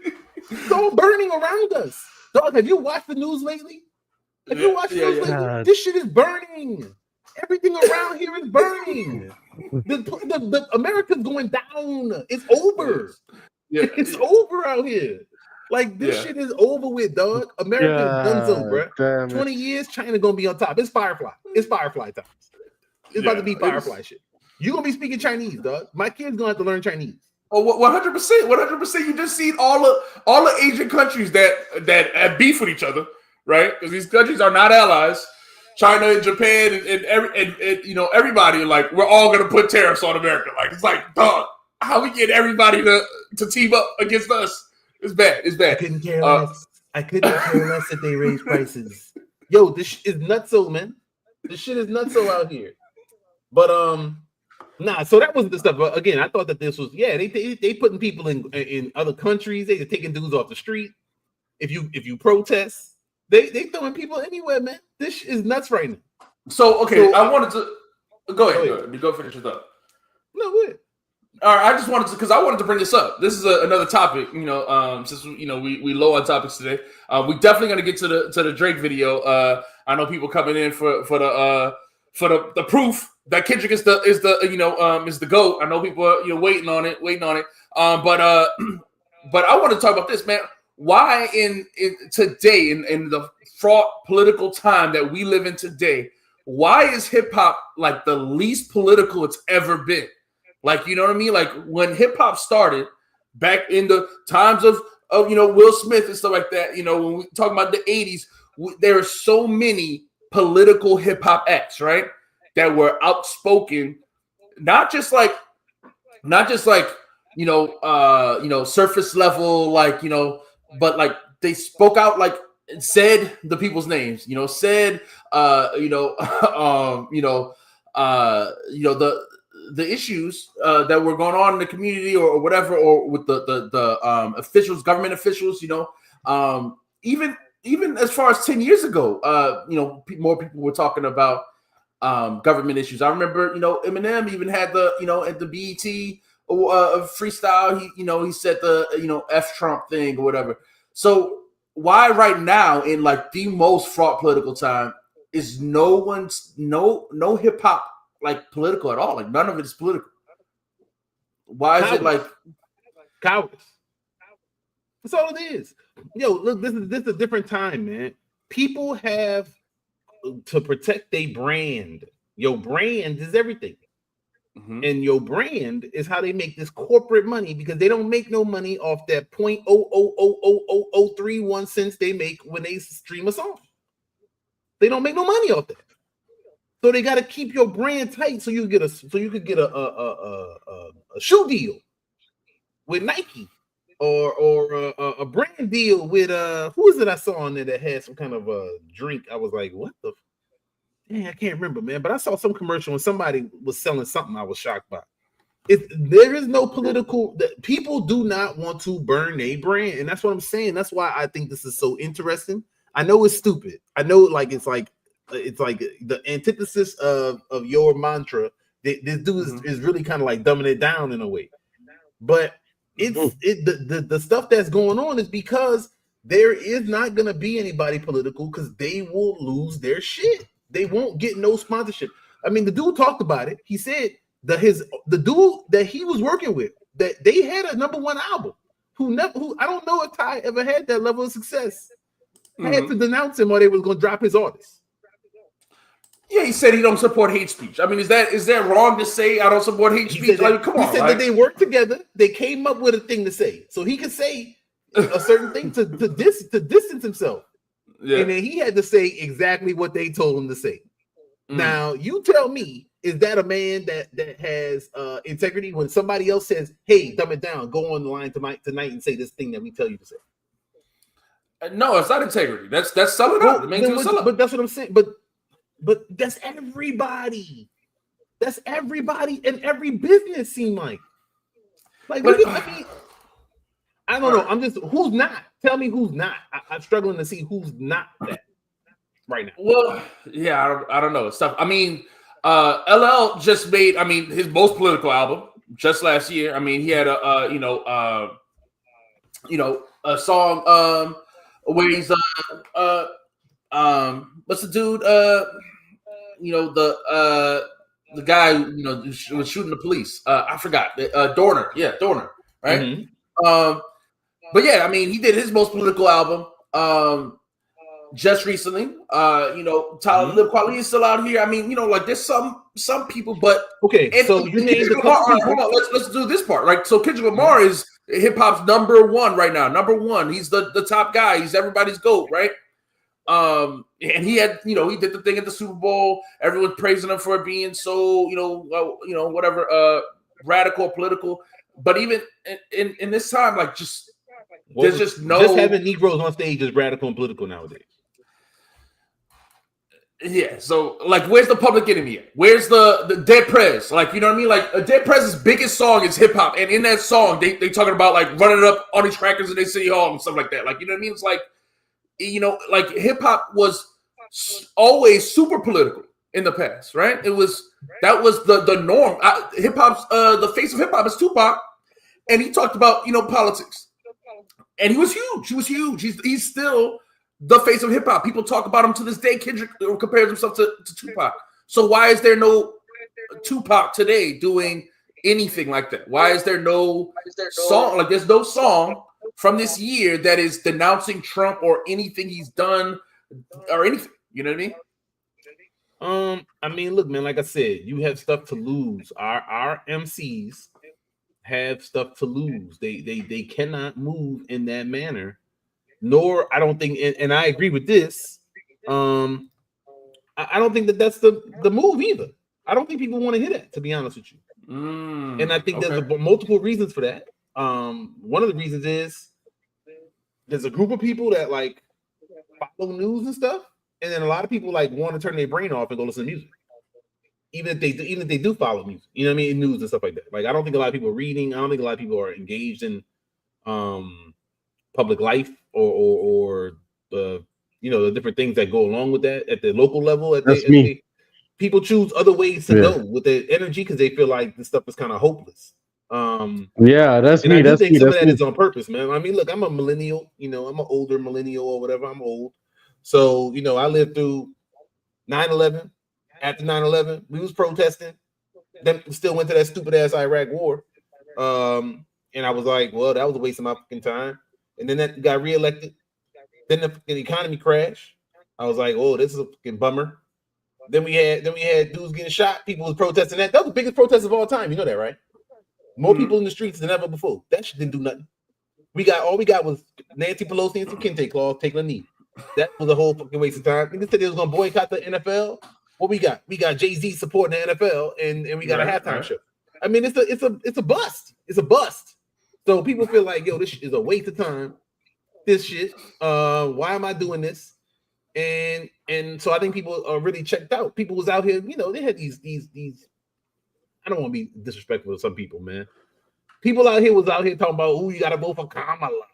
It's all burning around us. Dog, have you watched the news lately? Have you watched the news lately? This shit is burning. Everything around here is burning. The America's going down. It's over. It's over out here. Like, this shit is over with, dog. America's done so, bro. 20 years, China gonna be on top. It's Firefly. It's Firefly times. It's about to be Firefly shit. You're gonna be speaking Chinese, dog. My kids gonna have to learn Chinese. Oh, 100%. 100%. You just seen all the Asian countries that have beef with each other, right? Because these countries are not allies. China and Japan and everybody, like, we're all gonna put tariffs on America. Like, it's like, dog, how we get everybody to team up against us? It's bad. It's bad. I couldn't care less. If they raise prices. Yo, this is nutso, man. This shit is nutso out here. But nah. So that wasn't the stuff. But again, I thought that this was they putting people in other countries. They taking dudes off the street. If you protest, they throwing people anywhere, man. This is nuts right now. So I wanted to go ahead. Go finish your thought. No, go ahead. All right, I just wanted to because I wanted to bring this up. This is another topic, since we low on topics today. We definitely gonna get to the Drake video. I know people coming in for the proof that Kendrick is the GOAT. I know people are waiting on it. But I want to talk about this, man. Why in today in the fraught political time that we live in today, why is hip hop like the least political it's ever been? Like, you know what I mean? Like when hip hop started back in the times of Will Smith and stuff like that, when we talk about the 80s, there are so many political hip hop acts, right? That were outspoken, not just like surface level, but like they spoke out, like said the people's names, said the issues that were going on in the community or whatever, or with the officials, government officials, even as far as 10 years ago, more people were talking about government issues. I remember, Eminem even had at the BET freestyle, he said the F Trump thing or whatever. So why right now in like the most fraught political time is no hip hop like political at all? Like none of it is political. Why is it like cowardice? That's all it is. Look, this is a different time, man. People have to protect their brand. Your brand is everything. Mm-hmm. And your brand is how they make this corporate money, because they don't make no money off that 0.0000031 cents they make when they stream a song. They don't make no money off that. So they got to keep your brand tight so you could get a shoe deal with Nike or a brand deal with who is it I saw on there that had some kind of a drink. I was like, what the? Dang, I can't remember, man. But I saw some commercial when somebody was selling something I was shocked by. There is no political. People do not want to burn their brand, and that's what I'm saying. That's why I think this is so interesting. I know it's stupid. I know it's like the antithesis of your mantra. This dude is really kind of like dumbing it down in a way. But the stuff that's going on is because there is not going to be anybody political, because they will lose their shit. They won't get no sponsorship. I mean, the dude talked about it. He said that the dude that he was working with, that they had a #1 album. Who I don't know if Ty ever had that level of success. I had to denounce him, or they was going to drop his artists. Yeah, he said he don't support hate speech. I mean, is that wrong to say I don't support hate speech? Come on. He said that they worked together. They came up with a thing to say, so he could say a certain thing to distance himself. Yeah. And then he had to say exactly what they told him to say. Now, you tell me, is that a man that has integrity when somebody else says, "Hey, dumb it down, go on the line tonight and say this thing that we tell you to say"? No, it's not integrity. That's selling out. But that's what I'm saying. But that's everybody. That's everybody in every business. Seem like I don't know. I'm just who's not. Tell me who's not. I'm struggling to see who's not that right now. Well, yeah, I don't know. It's tough. I mean, LL just made, his most political album just last year. I mean, he had a song where he's what's the dude? The guy was shooting the police. I forgot. Dorner. Yeah, Dorner. Right. Mm-hmm. But yeah, he did his most political album just recently. Tyler Lip Kweli is still out here. There's some people, but okay. So you named a couple people. Hold on, let's do this part. Right. So Kendrick Lamar is hip hop's #1 right now. #1. He's the top guy. He's everybody's GOAT, right? And he had, he did the thing at the Super Bowl. Everyone's praising him for being so, whatever, radical, political. But even in this time, there's just no. Just having Negroes on stage is radical and political nowadays. Yeah, so like, where's the Public Enemy at? Where's the Dead Prez? Like, you know what I mean? Like, a Dead Prez's biggest song is hip hop, and in that song, they talking about like running up on these crackers in their city hall and stuff like that. Like, you know what I mean? It's like, you know, like hip hop was always super political in the past, right? That was the norm. Hip hop's the face of hip hop is Tupac, and he talked about, you know, politics, and he was huge. He was huge. He's still the face of hip hop. People talk about him to this day. Kendrick compares himself to Tupac. So why is there no Tupac today doing anything like that? Why is there no song? Like, there's no song from this year that is denouncing Trump or anything he's done or anything. You know what I mean? I mean, look, man, like I said, you have stuff to lose. Our MCs have stuff to lose. They cannot move in that manner. Nor, I don't think, and I agree with this. I don't think that's the move either. I don't think people want to hear that, to be honest with you. And I think there's multiple reasons for that. One of the reasons is there's a group of people that like follow news and stuff, and then a lot of people like want to turn their brain off and go listen to music, even if they do follow music. You know what I mean? News and stuff like that. Like, I don't think a lot of people are reading. I don't think a lot of people are engaged in public life or you know, the different things that go along with that at the local level. People choose other ways to go with their energy because they feel like this stuff is kind of hopeless. Yeah, that's me. I think some of that is on purpose, man. I mean, look, I'm a millennial. You know, I'm an older millennial or whatever. I'm old, so you know, I lived through 9/11. After 9/11, we was protesting. Then still went to that stupid ass Iraq war. And I was like, well, that was a waste of my fucking time. And then that got reelected. Then the economy crashed. I was like, oh, this is a fucking bummer. Then we had dudes getting shot. People was protesting that. That was the biggest protest of all time. You know that, right? More people in the streets than ever before. That shit didn't do nothing. All we got was Nancy Pelosi and some kente claws taking a knee. That was a whole fucking waste of time. Niggas said they was gonna boycott the NFL. What we got? We got Jay-Z supporting the NFL, and we got a halftime show. I mean, it's a bust. It's a bust. So people feel like, yo, this is a waste of time. This shit. Why am I doing this? And so I think people are really checked out. People was out here, you know, they had these. I don't want to be disrespectful to some people, man. People out here talking about, oh, you got to vote for Kamala.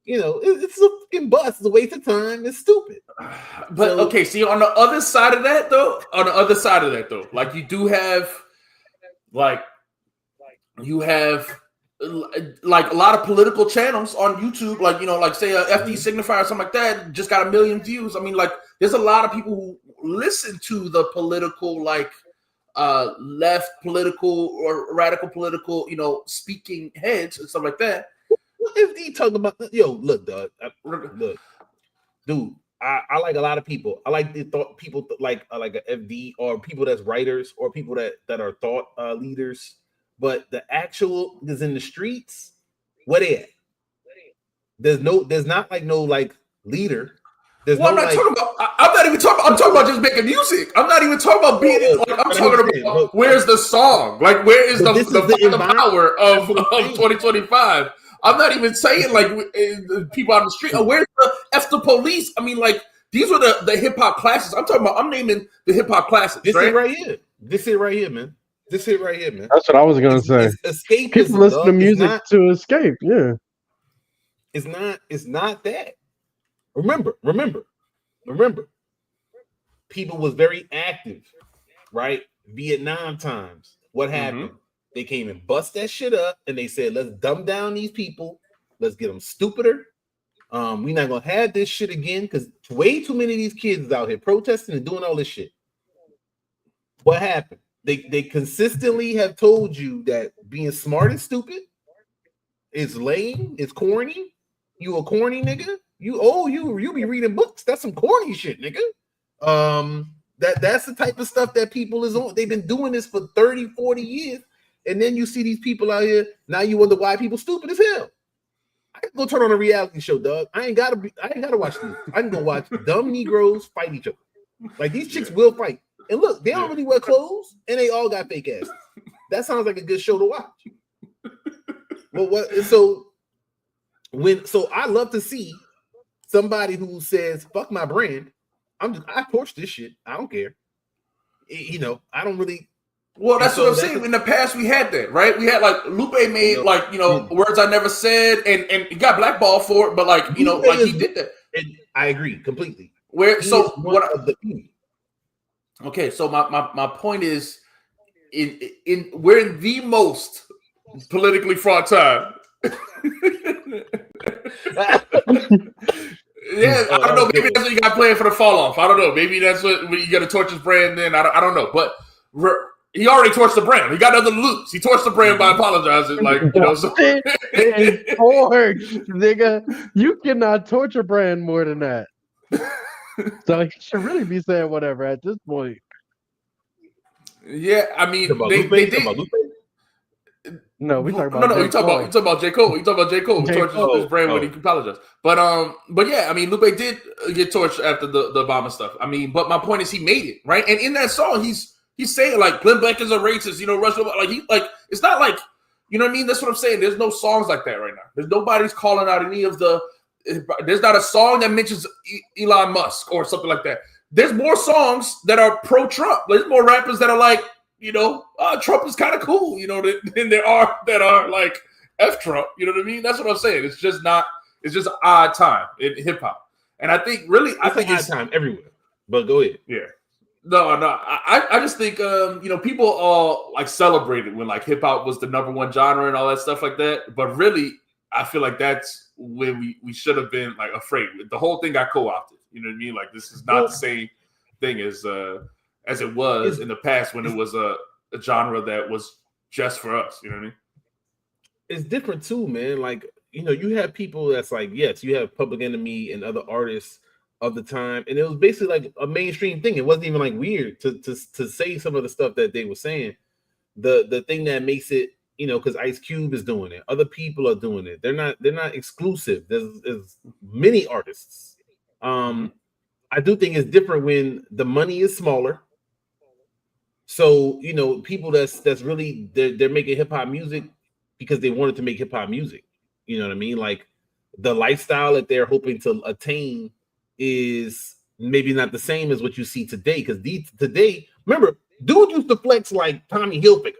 You know, it's a fucking bust. It's a waste of time. It's stupid. But okay, see, on the other side of that though, like you do have, like a lot of political channels on YouTube, like, you know, like say a FD signifier or something like that, just got 1 million views. I mean, like, there's a lot of people who listen to the political, like left political or radical political, you know, speaking heads and stuff like that. What FD talking about? Yo, look, dog. Look, dude. I like a lot of people. I like the thought people like a FD or people that's writers or people that are thought leaders. But the actual is in the streets. Where they at? There's not like no like leader. There's well, no, I'm not even talking. I'm talking about just making music. I'm not even talking about being. I'm talking about where's the song? Like, where is the power of 2025? I'm not even saying like people on the street. Where's the F the police? I mean, like, these were the hip hop classes. I'm naming the hip hop classes. This is right here. This is right here, man. This is right here, man. That's what I was gonna say. Escape. People listen to music to escape. Yeah. It's not that. Remember. People was very active, right? Vietnam times. What happened? They came and bust that shit up, and they said, "Let's dumb down these people. Let's get them stupider. We're not gonna have this shit again because way too many of these kids is out here protesting and doing all this shit." What happened? They consistently have told you that being smart and stupid is lame, it's corny. You a corny nigga. You be reading books. That's some corny shit, nigga. That's the type of stuff that people is on. They've been doing this for 30, 40 years. And then you see these people out here. Now you wonder why people stupid as hell. I can go turn on a reality show, dog. I ain't gotta watch this. I can go watch dumb Negroes fight each other. Like, these chicks will fight. And look, they don't really wear clothes, and they all got fake asses. That sounds like a good show to watch. Well, so I love to see somebody who says, fuck my brand, I torch this shit. I don't care. You know, I don't really. Well, that's what I'm saying. In the past, we had that, right? We had like Lupe made words I never said, and he got blackballed for it. But like he did that. And I agree completely. Okay, so my point is, we're in the most politically fraught time. Yeah, I don't know. Maybe that's what you got playing for the fall off. I don't know. Maybe that's what when you got to torch his brand. Then I don't know. But he already torched the brand. He got nothing to lose. He torched the brand by apologizing. Like so. Torch, nigga. You cannot torch a brand more than that. So he should really be saying whatever at this point. Yeah, I mean they did. No, we talking about you talking about J. Cole. You talking about J. Cole. He torched his brand when he apologized. But yeah, I mean Lupe did get torched after the Obama stuff. I mean, but my point is he made it, right? And in that song, he's saying like Glenn Beck is a racist, Rush it's not like you know what I mean? That's what I'm saying. There's no songs like that right now. There's nobody's calling out any of the there's not a song that mentions Elon Musk or something like that. There's more songs that are pro-Trump. There's more rappers that are like, Trump is kind of cool, than there are that are like F Trump. You know what I mean? That's what I'm saying. It's just an odd time in hip hop. And I think really, it's odd time everywhere. But go ahead. Yeah. No. I just think, people all like celebrated when like hip hop was the number one genre and all that stuff like that. But really, I feel like that's when we should have been like afraid. The whole thing got co-opted. You know what I mean? Like this is not the same thing as it was in the past when it was a genre that was just for us. You know what I mean? It's different too, man. Like, you have people that's like, yes, you have Public Enemy and other artists of the time, and it was basically like a mainstream thing. It wasn't even like weird to say some of the stuff that they were saying. The thing that makes it, because Ice Cube is doing it, other people are doing it. They're not exclusive. There's many artists. I do think it's different when the money is smaller. So, people that's really they're making hip hop music because they wanted to make hip hop music. You know what I mean? Like the lifestyle that they're hoping to attain is maybe not the same as what you see today. Because today, remember, dude used to flex like Tommy Hilfiger,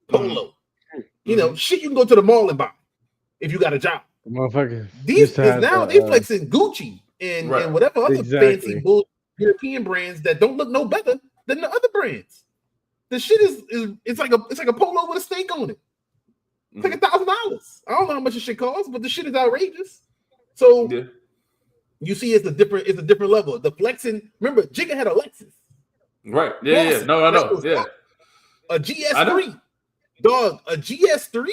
Polo. Shit you can go to the mall and buy if you got a job. Motherfucker. Now they flexing Gucci and whatever other fancy European brands that don't look no better than the other brands. The shit is it's like a polo with a snake on it. It's like $1,000. I don't know how much this shit costs, but the shit is outrageous. So you see, it's a different level. The flexing. Remember, Jigga had a Lexus. Right. Yeah. No, I know. Yeah. A GS3. Dog, a GS3?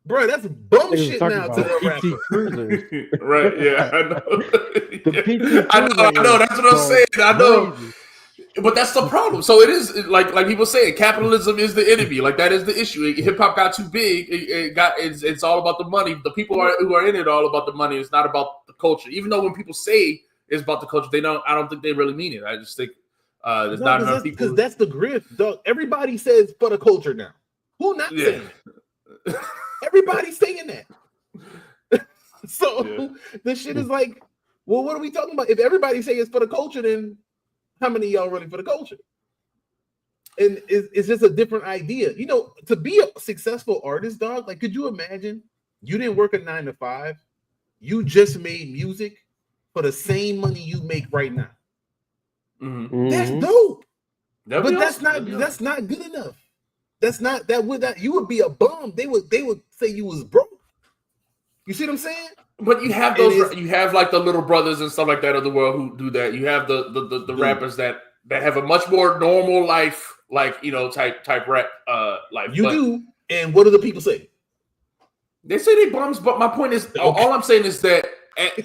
Bro, that's bum shit now to the rapper. Right, yeah, I know. I know. That's what I'm saying. I know. But that's the problem. So it is like people say, capitalism is the enemy. Like that is the issue. Hip hop got too big. It's all about the money. The people who are in it are all about the money. It's not about the culture. Even though when people say it's about the culture, I don't think they really mean it. I just think there's not enough people. Because that's the grift, dog. Everybody says for the culture now. Who not saying it? Everybody's saying that. So the shit is like, well, what are we talking about? If everybody say it's for the culture, then how many of y'all really for the culture? And it's just a different idea. To be a successful artist, dog, like, could you imagine you didn't work a 9 to 5? You just made music for the same money you make right now. Mm-hmm. That's dope. But that's not good enough. You would be a bum. They would say you was broke. You see what I'm saying? But you have those. You have like the Little Brothers and stuff like that of the world who do that. You have the rappers that have a much more normal life, like type rap life. You do. And what do the people say? They say they bums. But my point is, all I'm saying is that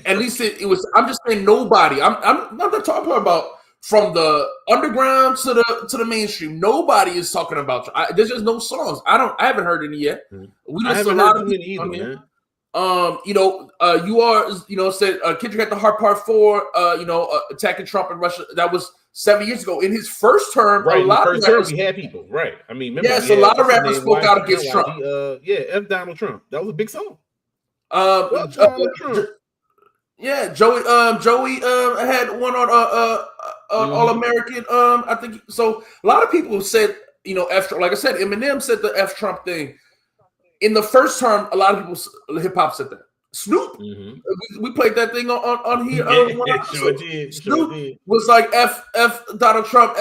at least it was. I'm just saying nobody. I'm not talking about. From the underground to the mainstream, nobody is talking about. There's just no songs. I haven't heard any yet. We I haven't heard any either, man. You are, said Kendrick at the Heart Part 4. Attacking Trump and Russia. That was 7 years ago. In his first term, right? A lot of rappers, we had people, right? I mean, yes, a lot of rappers spoke out against Trump. F Donald Trump. That was a big song. Trump. Yeah, Joey had one on All American. I think so. A lot of people said, F. Like I said, Eminem said the F Trump thing in the first term. A lot of people hip hop said that. Snoop, we played that thing on here. Sure did. Snoop was like F Donald Trump.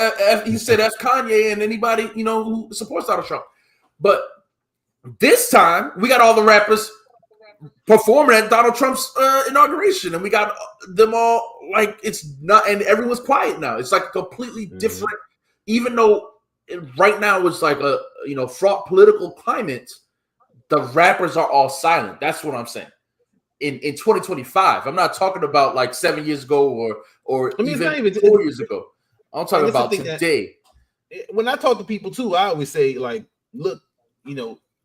He said F Kanye and anybody who supports Donald Trump. But this time we got all the rappers performing at Donald Trump's inauguration, and we got them all like it's not, and everyone's quiet now. It's like completely different, even though right now it's like a fraught political climate. The rappers are all silent. That's what I'm saying. In 2025, I'm not talking about like 7 years ago or even 4 years ago. I'm talking about today. When I talk to people too, I always say like, look,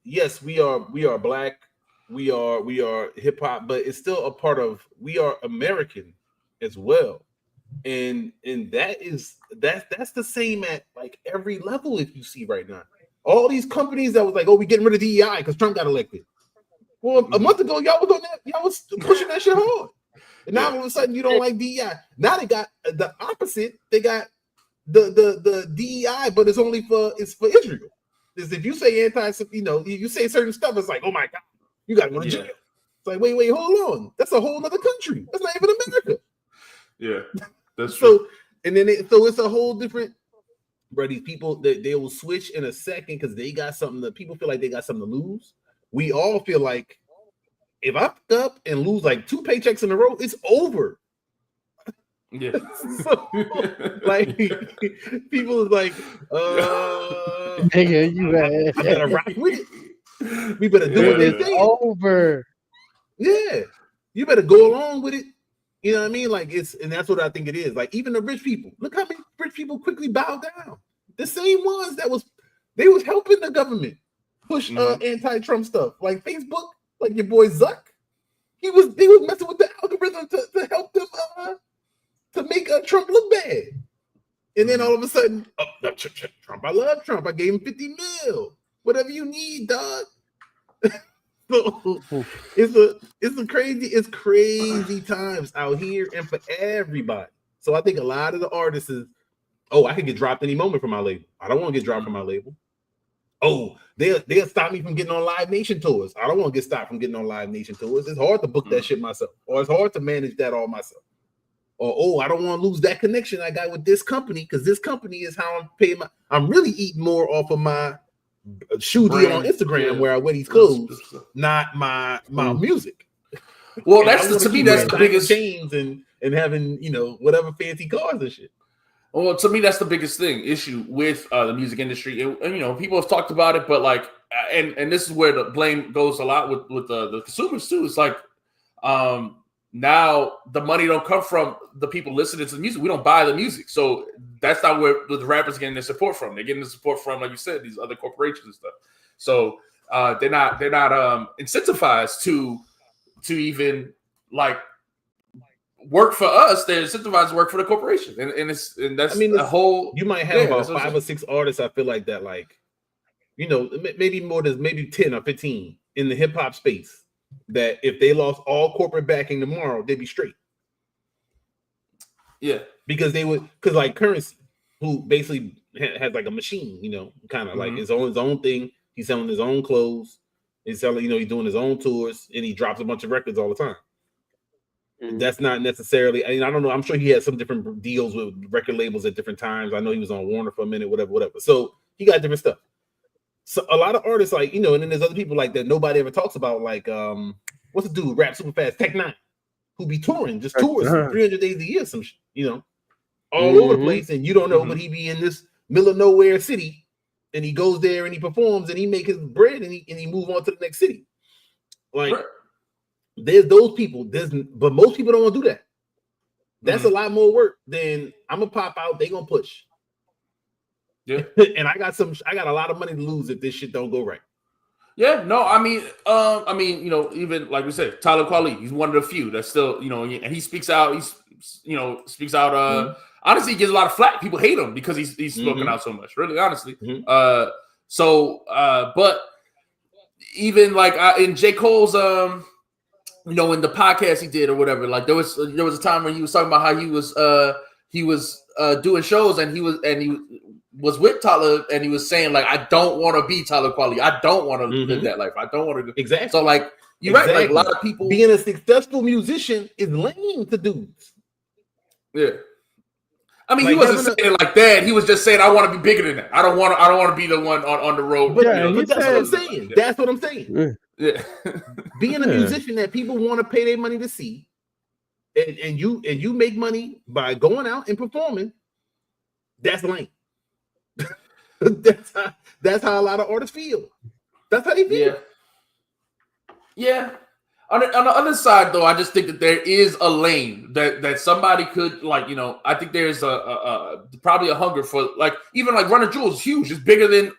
yes, we are black. We are hip hop, but it's still a part of, we are American as well. And that's the same at like every level. If you see right now, all these companies that was like, oh, we getting rid of DEI because Trump got elected. Well, a month ago, y'all was on that, y'all was pushing that shit hard. And now all of a sudden you don't like DEI. Now they got the opposite. They got the DEI, but it's for Israel. Is if you say you say certain stuff, it's like, oh my God, you gotta go to jail. It's like, wait, hold on. That's a whole other country. That's not even America. Yeah, that's true. And then it's a whole different. Bro, these people they will switch in a second because they got something that people feel like they got something to lose. We all feel like if I fuck up and lose like 2 paychecks in a row, it's over. Yeah. So, like people is like, nigga, you I better rock with it. We better do it. It's over. Yeah, you better go along with it. You know what I mean? Like and that's what I think it is. Like even the rich people. Look how many rich people quickly bow down. The same ones they was helping the government push anti-Trump stuff, like Facebook, like your boy Zuck. They was messing with the algorithm to help them to make Trump look bad. And then all of a sudden, Trump, I love Trump. I gave him 50 mil. Whatever you need, dog. So it's crazy times out here and for everybody. So I think a lot of the artists is, I could get dropped any moment from my label. I don't want to get dropped from my label. Oh, they'll stop me from getting on Live Nation tours. I don't want to get stopped from getting on Live Nation tours. It's hard to book that shit myself, or it's hard to manage that all myself. Or I don't want to lose that connection I got with this company because this company is how I'm paying I'm really eating more off of my shoe deal on Instagram where I wear these clothes, not my music. Well, to me that's the biggest chains and having whatever fancy cars and shit. Well, to me, that's the biggest issue with the music industry. And people have talked about it, but like, and this is where the blame goes a lot with the consumers too. It's like, now the money don't come from the people listening to the music. We don't buy the music, so that's not where the rappers are getting their support from. They're getting the support from, like you said, these other corporations and stuff. So they're not incentivized to even like work for us. They're incentivized to work for the corporation, and that's a whole. You might have about 5 or 6 artists. I feel like that, like maybe more than maybe 10 or 15 in the hip hop space. That if they lost all corporate backing tomorrow, they'd be straight. Yeah, because like Currency, who basically has like a machine, kind of like his own thing. He's selling his own clothes. He's selling, he's doing his own tours, and he drops a bunch of records all the time. That's not necessarily. I don't know. I'm sure he had some different deals with record labels at different times. I know he was on Warner for a minute, whatever. So he got different stuff. So a lot of artists, like, and then there's other people like that nobody ever talks about, like what's the dude rap super fast, Tech 9, who be touring, just tours 300 days a year, some all over the place, and you don't know, but he be in this middle of nowhere city, and he goes there and he performs and he make his bread and he move on to the next city. Like there's those people, but most people don't want to do that. That's a lot more work than I'm gonna pop out, they gonna push. Yeah, and I got a lot of money to lose if this shit don't go right. Yeah, no, I mean, even like we said, Tyler Kweli, he's one of the few that's still, and he speaks out. Honestly, he gets a lot of flack. People hate him because he's spoken out so much. Really, honestly. But even like in J. Cole's you know, in the podcast he did or whatever. Like there was a time when he was talking about how he was doing shows and he was with Tyler and he was saying like, I don't want to be Tyler Quali. I don't want to live that life. I don't want to. Exactly. So like you're right. Like a lot of people being a successful musician is lame to dudes. Yeah. I mean, he wasn't saying it like that. He was just saying, "I want to be bigger than that. I don't want to be the one on the road." But, but that's what I'm saying. That's what I'm saying. Yeah. Being a musician that people want to pay their money to see, and you make money by going out and performing, that's lame. that's how a lot of artists feel. That's how they feel. Yeah. On the other side, though, I just think that there is a lane that somebody could, like, you know, I think there's probably a hunger for, like, even like Run the Jewels is huge. It's bigger than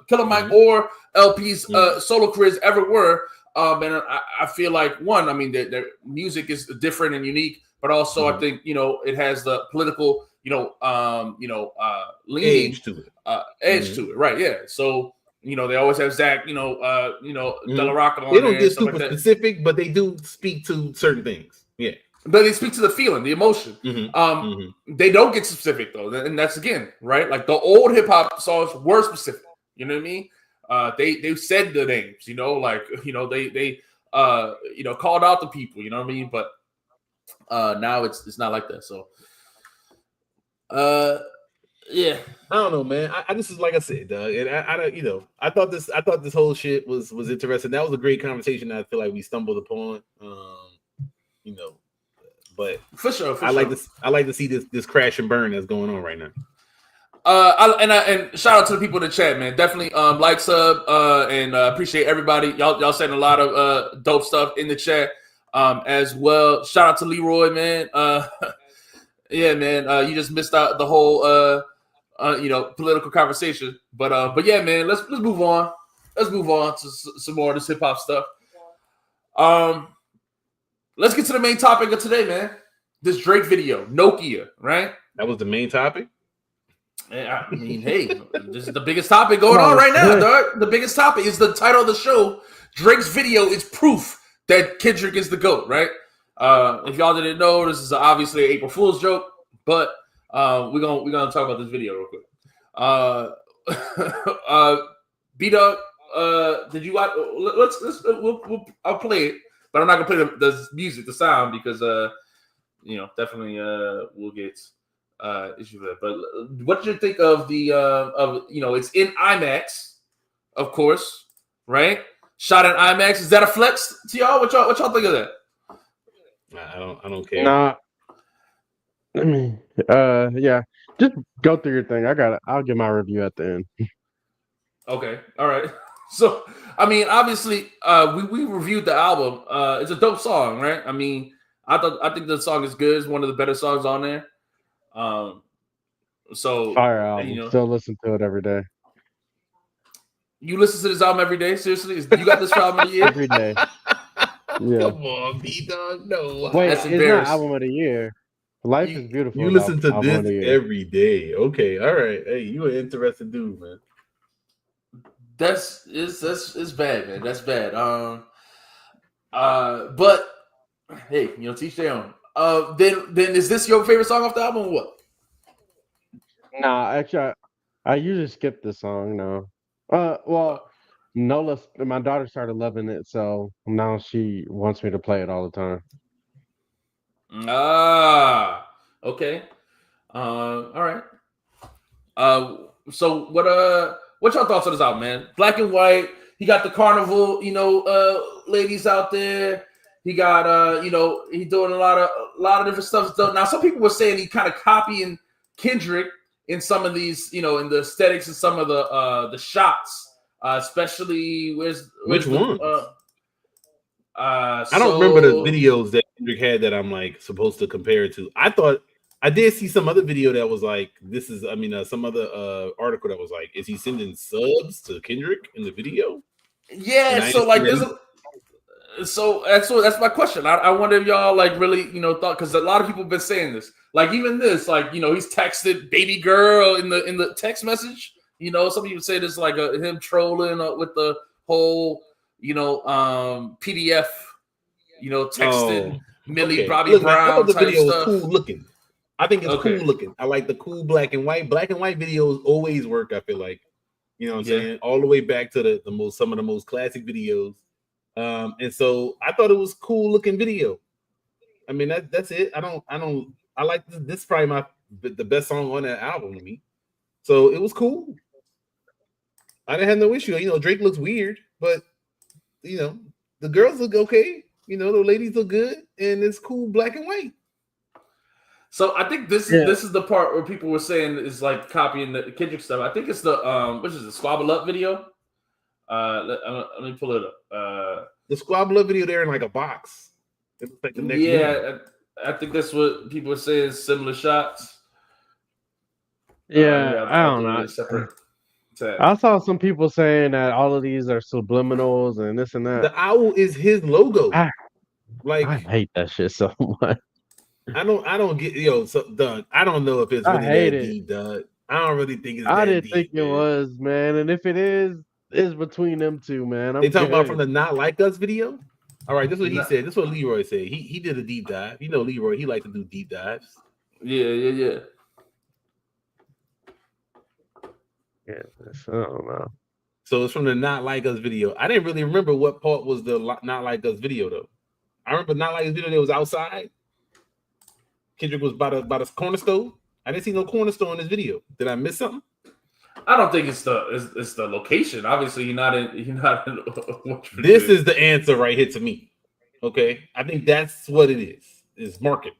Killer Mike or LP's solo careers ever were. And I feel like, one, I mean, their music is different and unique, but also I think, you know, it has the political, leaning edge to it. Right. Yeah. So, you know, they always have Zach, De La Rocca on They don't there get super specific, but they do speak to certain things. Yeah. But they speak to the feeling, the emotion. They don't get specific, though. And that's, again, right? Like, the old hip-hop songs were specific. You know what I mean? They said the names, you know? Like, you know, they called out the people. You know what I mean? But now it's not like that. So, yeah, I don't know, man. I just is like I said, Doug, and I thought this whole shit was interesting. That was a great conversation. I feel like we stumbled upon, but for sure. I like to see this crash and burn that's going on right now. And shout out to the people in the chat, man. Definitely like, sub, and appreciate everybody. Y'all saying a lot of dope stuff in the chat as well. Shout out to Leroy, man. Yeah, man. You just missed out the whole political conversation, but yeah, man. Let's move on. Let's move on to some more of this hip hop stuff. Let's get to the main topic of today, man. This Drake video, Nokia, right? That was the main topic. I mean, hey, this is the biggest topic going on right now, dog. The biggest topic is the title of the show. Drake's video is proof that Kendrick is the GOAT, right? If y'all didn't know, this is obviously an April Fool's joke, but we're gonna talk about this video real quick. B-Dog, did you watch? I'll play it, but I'm not gonna play the music, the sound, because definitely we'll get issue with it. But what did you think of the it's in IMAX, of course, right? Shot in IMAX. Is that a flex to y'all? What y'all think of that? I don't care. Nah. I mean, yeah. Just go through your thing. I'll give my review at the end. Okay. All right. So, I mean, obviously, we reviewed the album. It's a dope song, right? I mean, I think the song is good. It's one of the better songs on there. So fire album. Still listen to it every day. You listen to this album every day? Seriously? You got this for album of the year? Every day. Yeah. Come on, B-Dog. No. Wait, it's not album of the year. Life is beautiful. You listen to this every day. Okay, all right. Hey, you an interesting dude, man. That's bad, man. That's bad. But hey, teach their own. Then is this your favorite song off the album or what? Nah, actually, I usually skip this song. No. Well, Nola, my daughter started loving it, so now she wants me to play it all the time. Okay. All right. So what y'all thoughts on this album, man? Black and white. He got the carnival, ladies out there. He got he's doing a lot of different stuff. Now some people were saying he kind of copying Kendrick in some of these, in the aesthetics and some of the shots, especially which one? I don't remember the videos that Kendrick had that I'm like supposed to compare it to. I thought I did see some other video that was like, some other article that was like, is he sending subs to Kendrick in the video? Yeah, so like so that's my question. I wonder if y'all like really thought, because a lot of people have been saying this, like even this, like he's texted baby girl in the text message. Some people say this like him trolling with the whole PDF texting Millie Bobby Look, man, I Brown thought the type video was stuff. cool looking. I think it's cool looking. I like the cool black and white. Black and white videos always work. I feel like, you know what I'm saying, all the way back to some of the most classic videos. And so I thought it was cool looking video. I mean, that's it. I like this. This is probably the best song on that album to me. So it was cool. I didn't have no issue. Drake looks weird, but the girls look okay. The ladies look good, and it's cool black and white. So I think this is the part where people were saying is like copying the Kendrick stuff. I think it's the which is the Squabble Up video. Let me pull it up. The Squabble Up video, they're in like a box. It looks like the next movie. I think that's what people are saying. Similar shots. Yeah, I don't know. Separate. I saw some people saying that all of these are subliminals and this and that. The owl is his logo. I hate that shit so much. I don't get Doug. I don't know if it's really that deep, Doug. I don't really think it's that deep. I didn't think it was, man. And if it is, it's between them two, man. They talking about from the Not Like Us video? All right, this is what he said. This is what Leroy said. He did a deep dive. Leroy, he likes to do deep dives. Yeah. Yeah, I don't know. So it's from the Not Like Us video. I didn't really remember what part was the Not Like Us video, though. I remember Not Like Us video that was outside. Kendrick was by the corner store. I didn't see no corner store in this video. Did I miss something? I don't think it's the location. Obviously, you're not in. This is the answer right here to me. Okay, I think that's what it is. It's marketing.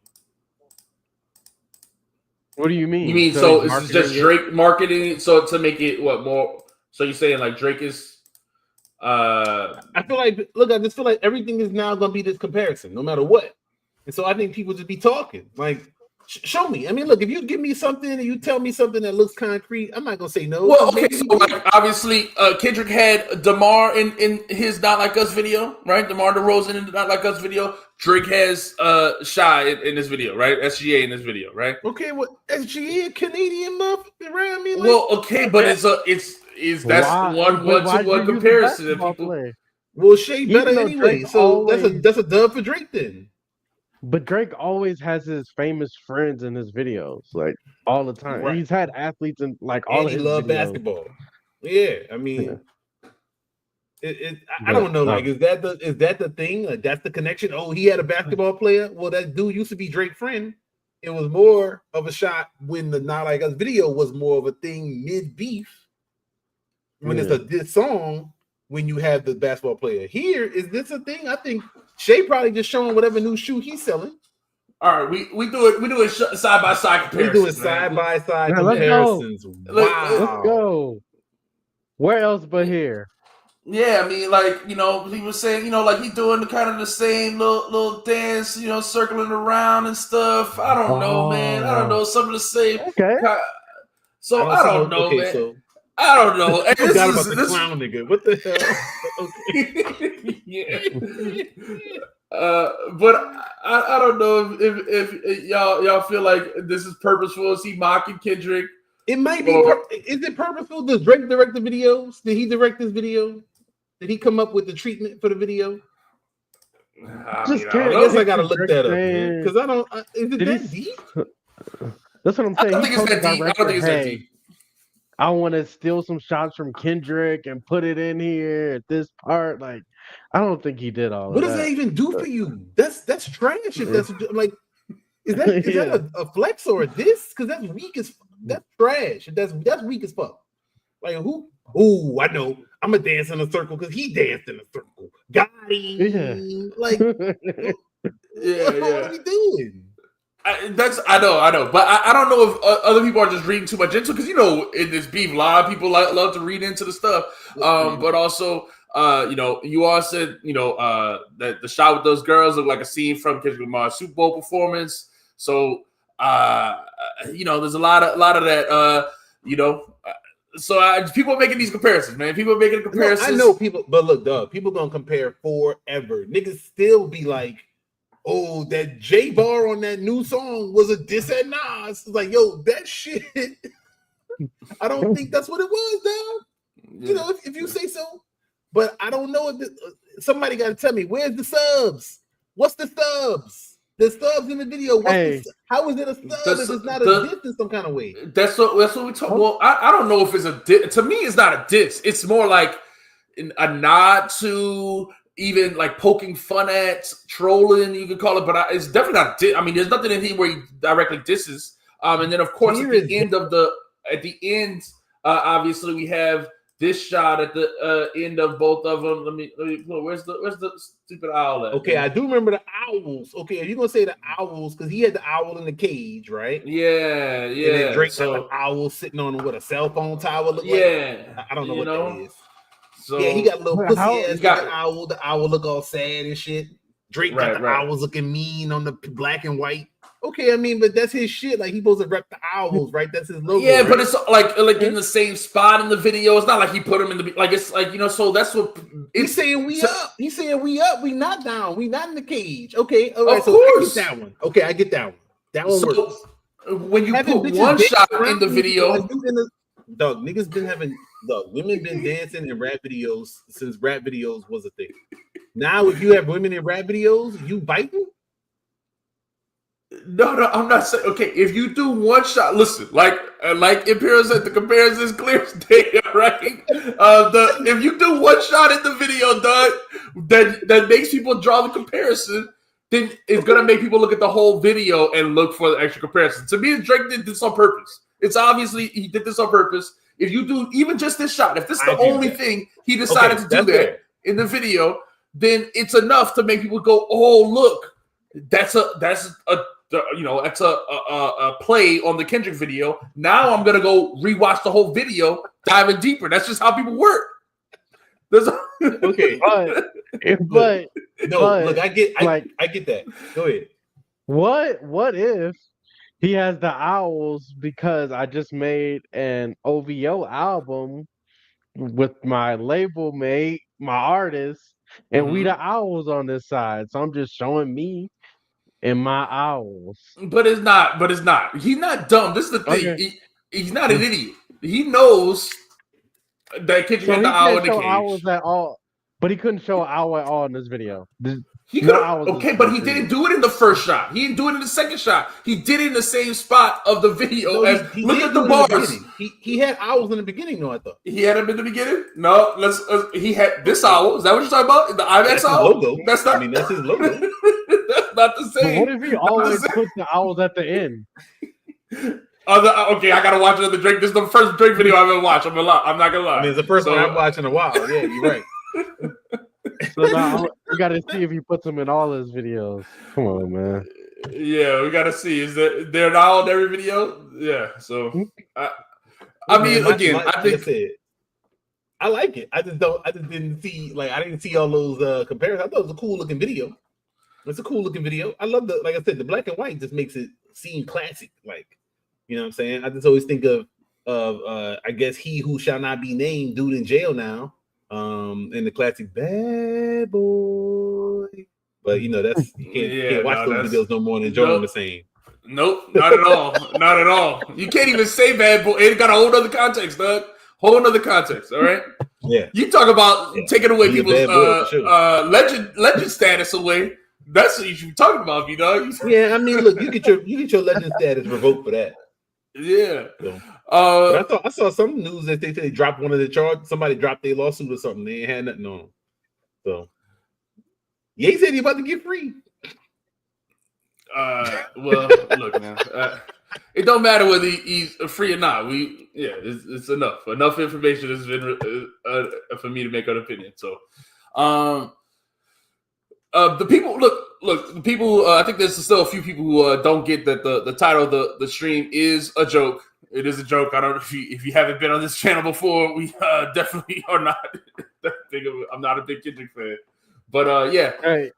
What do you mean? You mean so it's just Drake marketing it so to make it what more? So you're saying like Drake is? I feel like I just feel like everything is now going to be this comparison, no matter what. And so I think people just be talking like, show me. I mean, look, if you give me something and you tell me something that looks concrete, I'm not gonna say no. Well, okay, so like obviously Kendrick had DeMar in his Not Like Us video, right? DeMar DeRozan in the Not Like Us video. Drake has Shy in this video, right? SGA in this video, right? Okay, well, SGA a Canadian motherfucker around me. Like, well, okay, but that's one comparison that people. Well, Shay better anyway, so that's a dub for Drake then. But Drake always has his famous friends in his videos, like all the time. Right. He's had athletes in like all of his videos. Basketball. Yeah, I mean, I don't know. Like, is that the thing? Like, that's the connection. Oh, he had a basketball player. Well, that dude used to be Drake's friend. It was more of a shot when the Not Like Us video was more of a thing mid beef. When it's this song, when you have the basketball player. Here, is this a thing? I think Shay probably just showing whatever new shoe he's selling. All right, we do it side by side comparisons. We do it side by side comparisons. Wow. Let's go. Where else but here? Yeah, I mean, like, he was saying, like he's doing kind of the same little dance, circling around and stuff. I don't know, man. I don't know, some of the same. Okay. So I don't know, man. So I don't know. I forgot about the clown nigga. What the hell? Okay. Yeah. But I don't know if y'all feel like this is purposeful. Is he mocking Kendrick? It might be. Is it purposeful? Does Drake direct the videos? Did he direct this video? Did he come up with the treatment for the video? I guess I gotta look that up because I don't. Is it that deep? That's what I'm saying. I don't think it's that deep. I want to steal some shots from Kendrick and put it in here at this part. Like, I don't think he did all what of that. What does that even do for you? That's trash. If that's like, is that a flex or a diss? Because that's weak as that's trash. That's weak as fuck. Like who? Oh, I know. I'm gonna dance in a circle because he danced in a circle. Got him. Yeah. Like, what are we doing? I know, but I don't know if other people are just reading too much into it because in this beef, a lot of people love to read into the stuff. But also, you all said that the shot with those girls looked like a scene from Kendrick Lamar's Super Bowl performance. So there's a lot of that. So people are making these comparisons, man. People are making comparisons. I know people, but look, dog, people gonna compare forever. Niggas still be like, oh, that J bar on that new song was a diss at Nas. It's like, yo, that shit. I don't think that's what it was, dog. Yeah. If you say so, but I don't know if somebody got to tell me where's the subs. What's the stubs? The stubs in the video. How is it a stub if it's not a diss in some kind of way? That's what we talk. Well, I don't know if it's a diss. To me, it's not a diss. It's more like a nod to even like poking fun at, trolling, you could call it, but it's definitely not a diss. I mean, there's nothing in here where he directly disses. And then of course at the end, obviously we have this shot at the end of both of them. Let me where's the stupid owl at? Okay, I do remember the owls. Okay, are you gonna say the owls? Because he had the owl in the cage, right? Yeah. And then Drake got the owl sitting on what a cell phone tower look like. I don't know what that is. So yeah, he got a little pussy ass with the owl. The owl look all sad and shit. Drake got the owls looking mean on the black and white. Okay, I mean, but that's his shit. Like, he supposed to rep the owls, right? That's his logo. Yeah, right? But it's like in the same spot in the video. It's not like he put him in the like. It's like, so that's what he's saying. Up. He's saying we up. We not down. We not in the cage. Okay, all right. So I get that one. Okay, I get that one. That one works. When you put one shot in the video, dog, niggas been having women been dancing in rap videos since rap videos was a thing. Now, if you have women in rap videos, you biting. No, I'm not saying. Okay, if you do one shot, listen, like Imperial said, the comparison is clear as day, right? If you do one shot in the video, dog, that makes people draw the comparison, then it's gonna make people look at the whole video and look for the extra comparison. To me, Drake did this on purpose. It's obviously he did this on purpose. If you do even just this shot, if this is the only thing he decided to do there in the video, then it's enough to make people go, "Oh, look, that's a play on the Kendrick video. Now I'm gonna go rewatch the whole video, diving deeper." That's just how people work. Okay, but look, I get that. Go ahead. What if he has the owls because I just made an OVO album with my label mate, my artist, and we the owls on this side. So I'm just showing me and my owls. But it's not. He's not dumb. This is the thing. Okay. He's not an idiot. He knows that Kendrick had the owl in the cage. Owls at all, but he couldn't show an owl at all in this video. He could but he didn't do it in the first shot. He didn't do it in the second shot. He did it in the same spot of the video. He look at the bars. He had owls in the beginning, though, I thought. He had them in the beginning? No, he had this owl. Is that what you're talking about? The IMAX owl? Logo. That's not. I mean, that's his logo. That's not the same. But what if he always puts the owls at the end? Okay, I gotta watch another Drake. This is the first Drake video I've ever watched. I'm not gonna lie. I mean, it's the first one I've watched in a while. Yeah, you're right. So now we gotta see if he puts them in all his videos. Come on, man. Yeah, we gotta see. Is they're not on every video? I think I like it. I didn't see all those comparisons. I thought it was a cool looking video. It's a cool looking video. I love like I said, the black and white just makes it seem classic. Like, you know what I'm saying? I just always think of I guess He Who Shall Not Be Named, dude in jail now. In the classic Bad Boy. But that's you can't watch those videos no more and enjoy them the same. Nope, not at all. Not at all. You can't even say Bad Boy. It got a whole other context, Doug. Whole other context, all right? Yeah. You talk about taking away people's legend status away. That's what you should be talking about, dog. Yeah, I mean, look, you get your legend status revoked for that. Yeah. So, I saw some news that they dropped one of the charges. Somebody dropped their lawsuit or something. They ain't had nothing on them. So Ye said he about to get free. Well, look, man. It don't matter whether he's free or not. It's enough. Enough information has been for me to make an opinion. So, the people look. The people. I think there's still a few people who don't get that the title of the stream is a joke. It is a joke. I don't know if you haven't been on this channel before. We definitely are not. I'm not a big Kendrick fan, but yeah. Hey,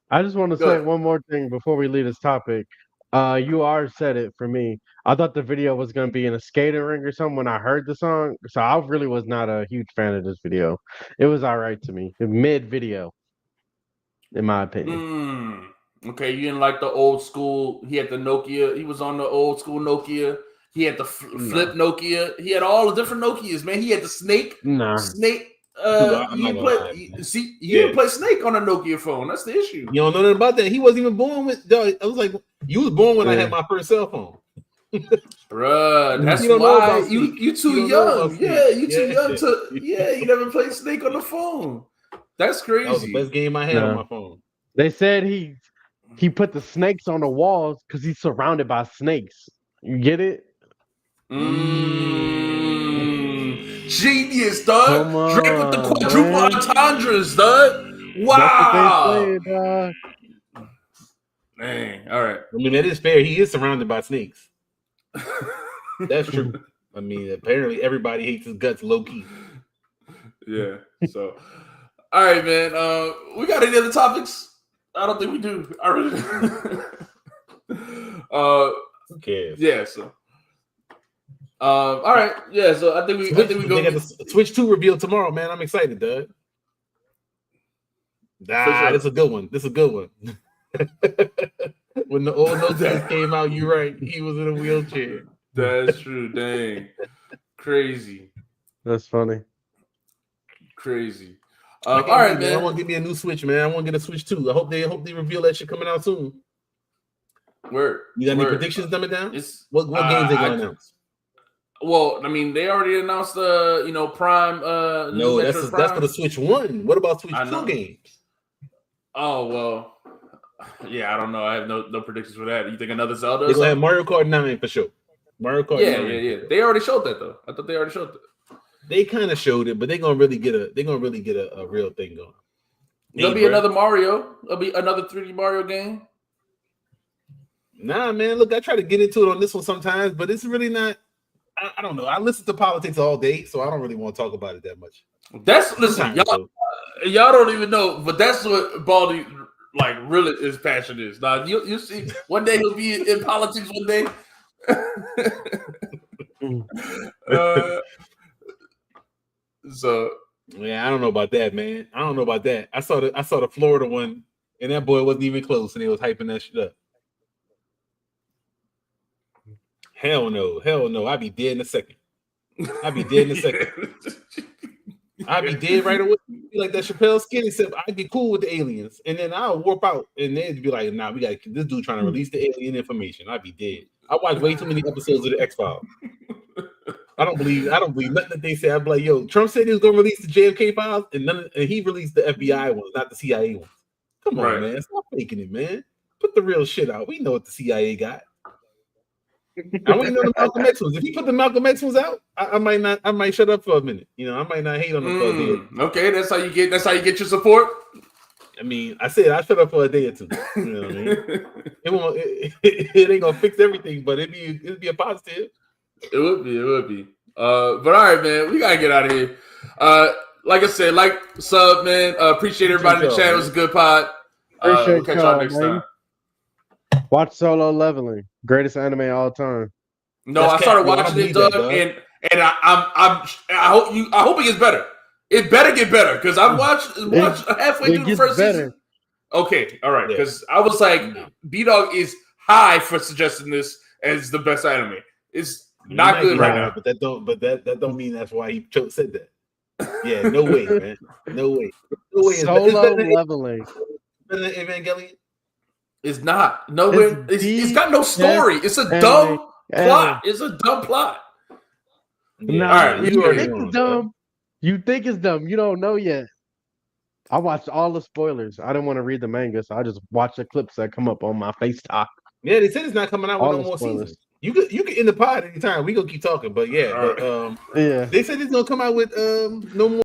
I just want to say one more thing before we leave this topic. You already said it for me. I thought the video was going to be in a skating ring or something when I heard the song, so I really was not a huge fan of this video. It was all right to me, mid video, in my opinion. Okay, you didn't like the old school. He had the Nokia. He was on the old school Nokia. He had the flip Nokia. He had all the different Nokias, man. He had the snake. Nah. Snake. You didn't play Snake on a Nokia phone. That's the issue. You don't know nothing about that. He wasn't even born with. I was like, you was born when I had my first cell phone. Bruh, that's why you too young. Yeah, you too young to. Yeah, you never played Snake on the phone. That's crazy. That was the best game I had on my phone. They said he put the snakes on the walls because he's surrounded by snakes. You get it? Genius, dog. Drake with the quadruple entendres, dog. Wow. That's what they say, Man, all right. I mean, that is fair. He is surrounded by snakes. That's true. I mean, apparently everybody hates his guts low key. Yeah. So, all right, man. We got any other topics? I don't think we do. I really. Who cares? Yeah. So. All right. Yeah. So I think we go. They got the Switch 2 reveal tomorrow, man. I'm excited, Doug. This is a good one. When the old Nokia came out, you're right. He was in a wheelchair. That's true. Dang. Crazy. That's funny. Crazy. All right, man. I want to give me a new Switch, man. I want to get a Switch 2. I hope they reveal that shit coming out soon. Word. You got any predictions coming down? What games they gonna announce? Well, I mean, they already announced the Prime. No, that's for the Switch 1. What about Switch 2 games? Oh well. Yeah, I don't know. I have no predictions for that. You think another Zelda? They're gonna have Mario Kart 9 for sure. Mario Kart 9. Yeah. They already showed that though. I thought they already showed that. They kind of showed it, but they're gonna really get a real thing going. There'll be another Mario. There'll be another 3D Mario game. Nah, man. Look, I try to get into it on this one sometimes, but it's really not. I don't know. I listen to politics all day, so I don't really want to talk about it that much. Y'all don't even know, but that's what Baldy really his passion is. Now you see, one day he'll be in politics. One day. So yeah, I don't know about that, man. I don't know about that. I saw the Florida one, and that boy wasn't even close, and he was hyping that shit up. Hell no. I'd be dead in a second. I'd be dead right away. Be like that Chappelle skin, except I'd be cool with the aliens, and then I'll warp out, and they'd be like, "Nah, we got this dude trying to release the alien information." I'd be dead. I watched way too many episodes of the X-Files. I don't believe nothing that they say. I'd be like, "Yo, Trump said he was gonna release the JFK files, and he released the FBI ones, not the CIA ones." Come on, man, stop faking it, man. Put the real shit out. We know what the CIA got. I waiting on the Malcolm X ones. If he put the Malcolm X ones out, I might shut up for a minute. I might not hate on him for a day. Okay, that's how you get your support. I mean, I said I shut up for a day or two. You know what I mean? It ain't gonna fix everything, but it'd be a positive. It would be. But all right, man, we gotta get out of here. Like I said, sub, man. Appreciate everybody in the chat. It was a good pod. We'll catch y'all next time. Watch Solo Leveling, greatest anime of all time. No, I started watching it, Doug, and I hope it gets better. It better get better because I watched halfway through the first season. Okay, all right, because I was like, B-Dog is high for suggesting this as the best anime. It's not good right now. But that don't mean that's why he said that. Yeah, no way, man. No way. Solo Leveling. Better than Evangelion? It's not. Nowhere. It's got no story. It's a dumb plot. It's a dumb plot. Yeah. All right, you think it's dumb. You think it's dumb. You don't know yet. I watched all the spoilers. I didn't want to read the manga, so I just watched the clips that come up on my FaceTime. Yeah, they said it's not coming out with no more seasons. You can end the pod anytime. We gonna keep talking, but yeah, yeah. They said it's gonna come out with no more.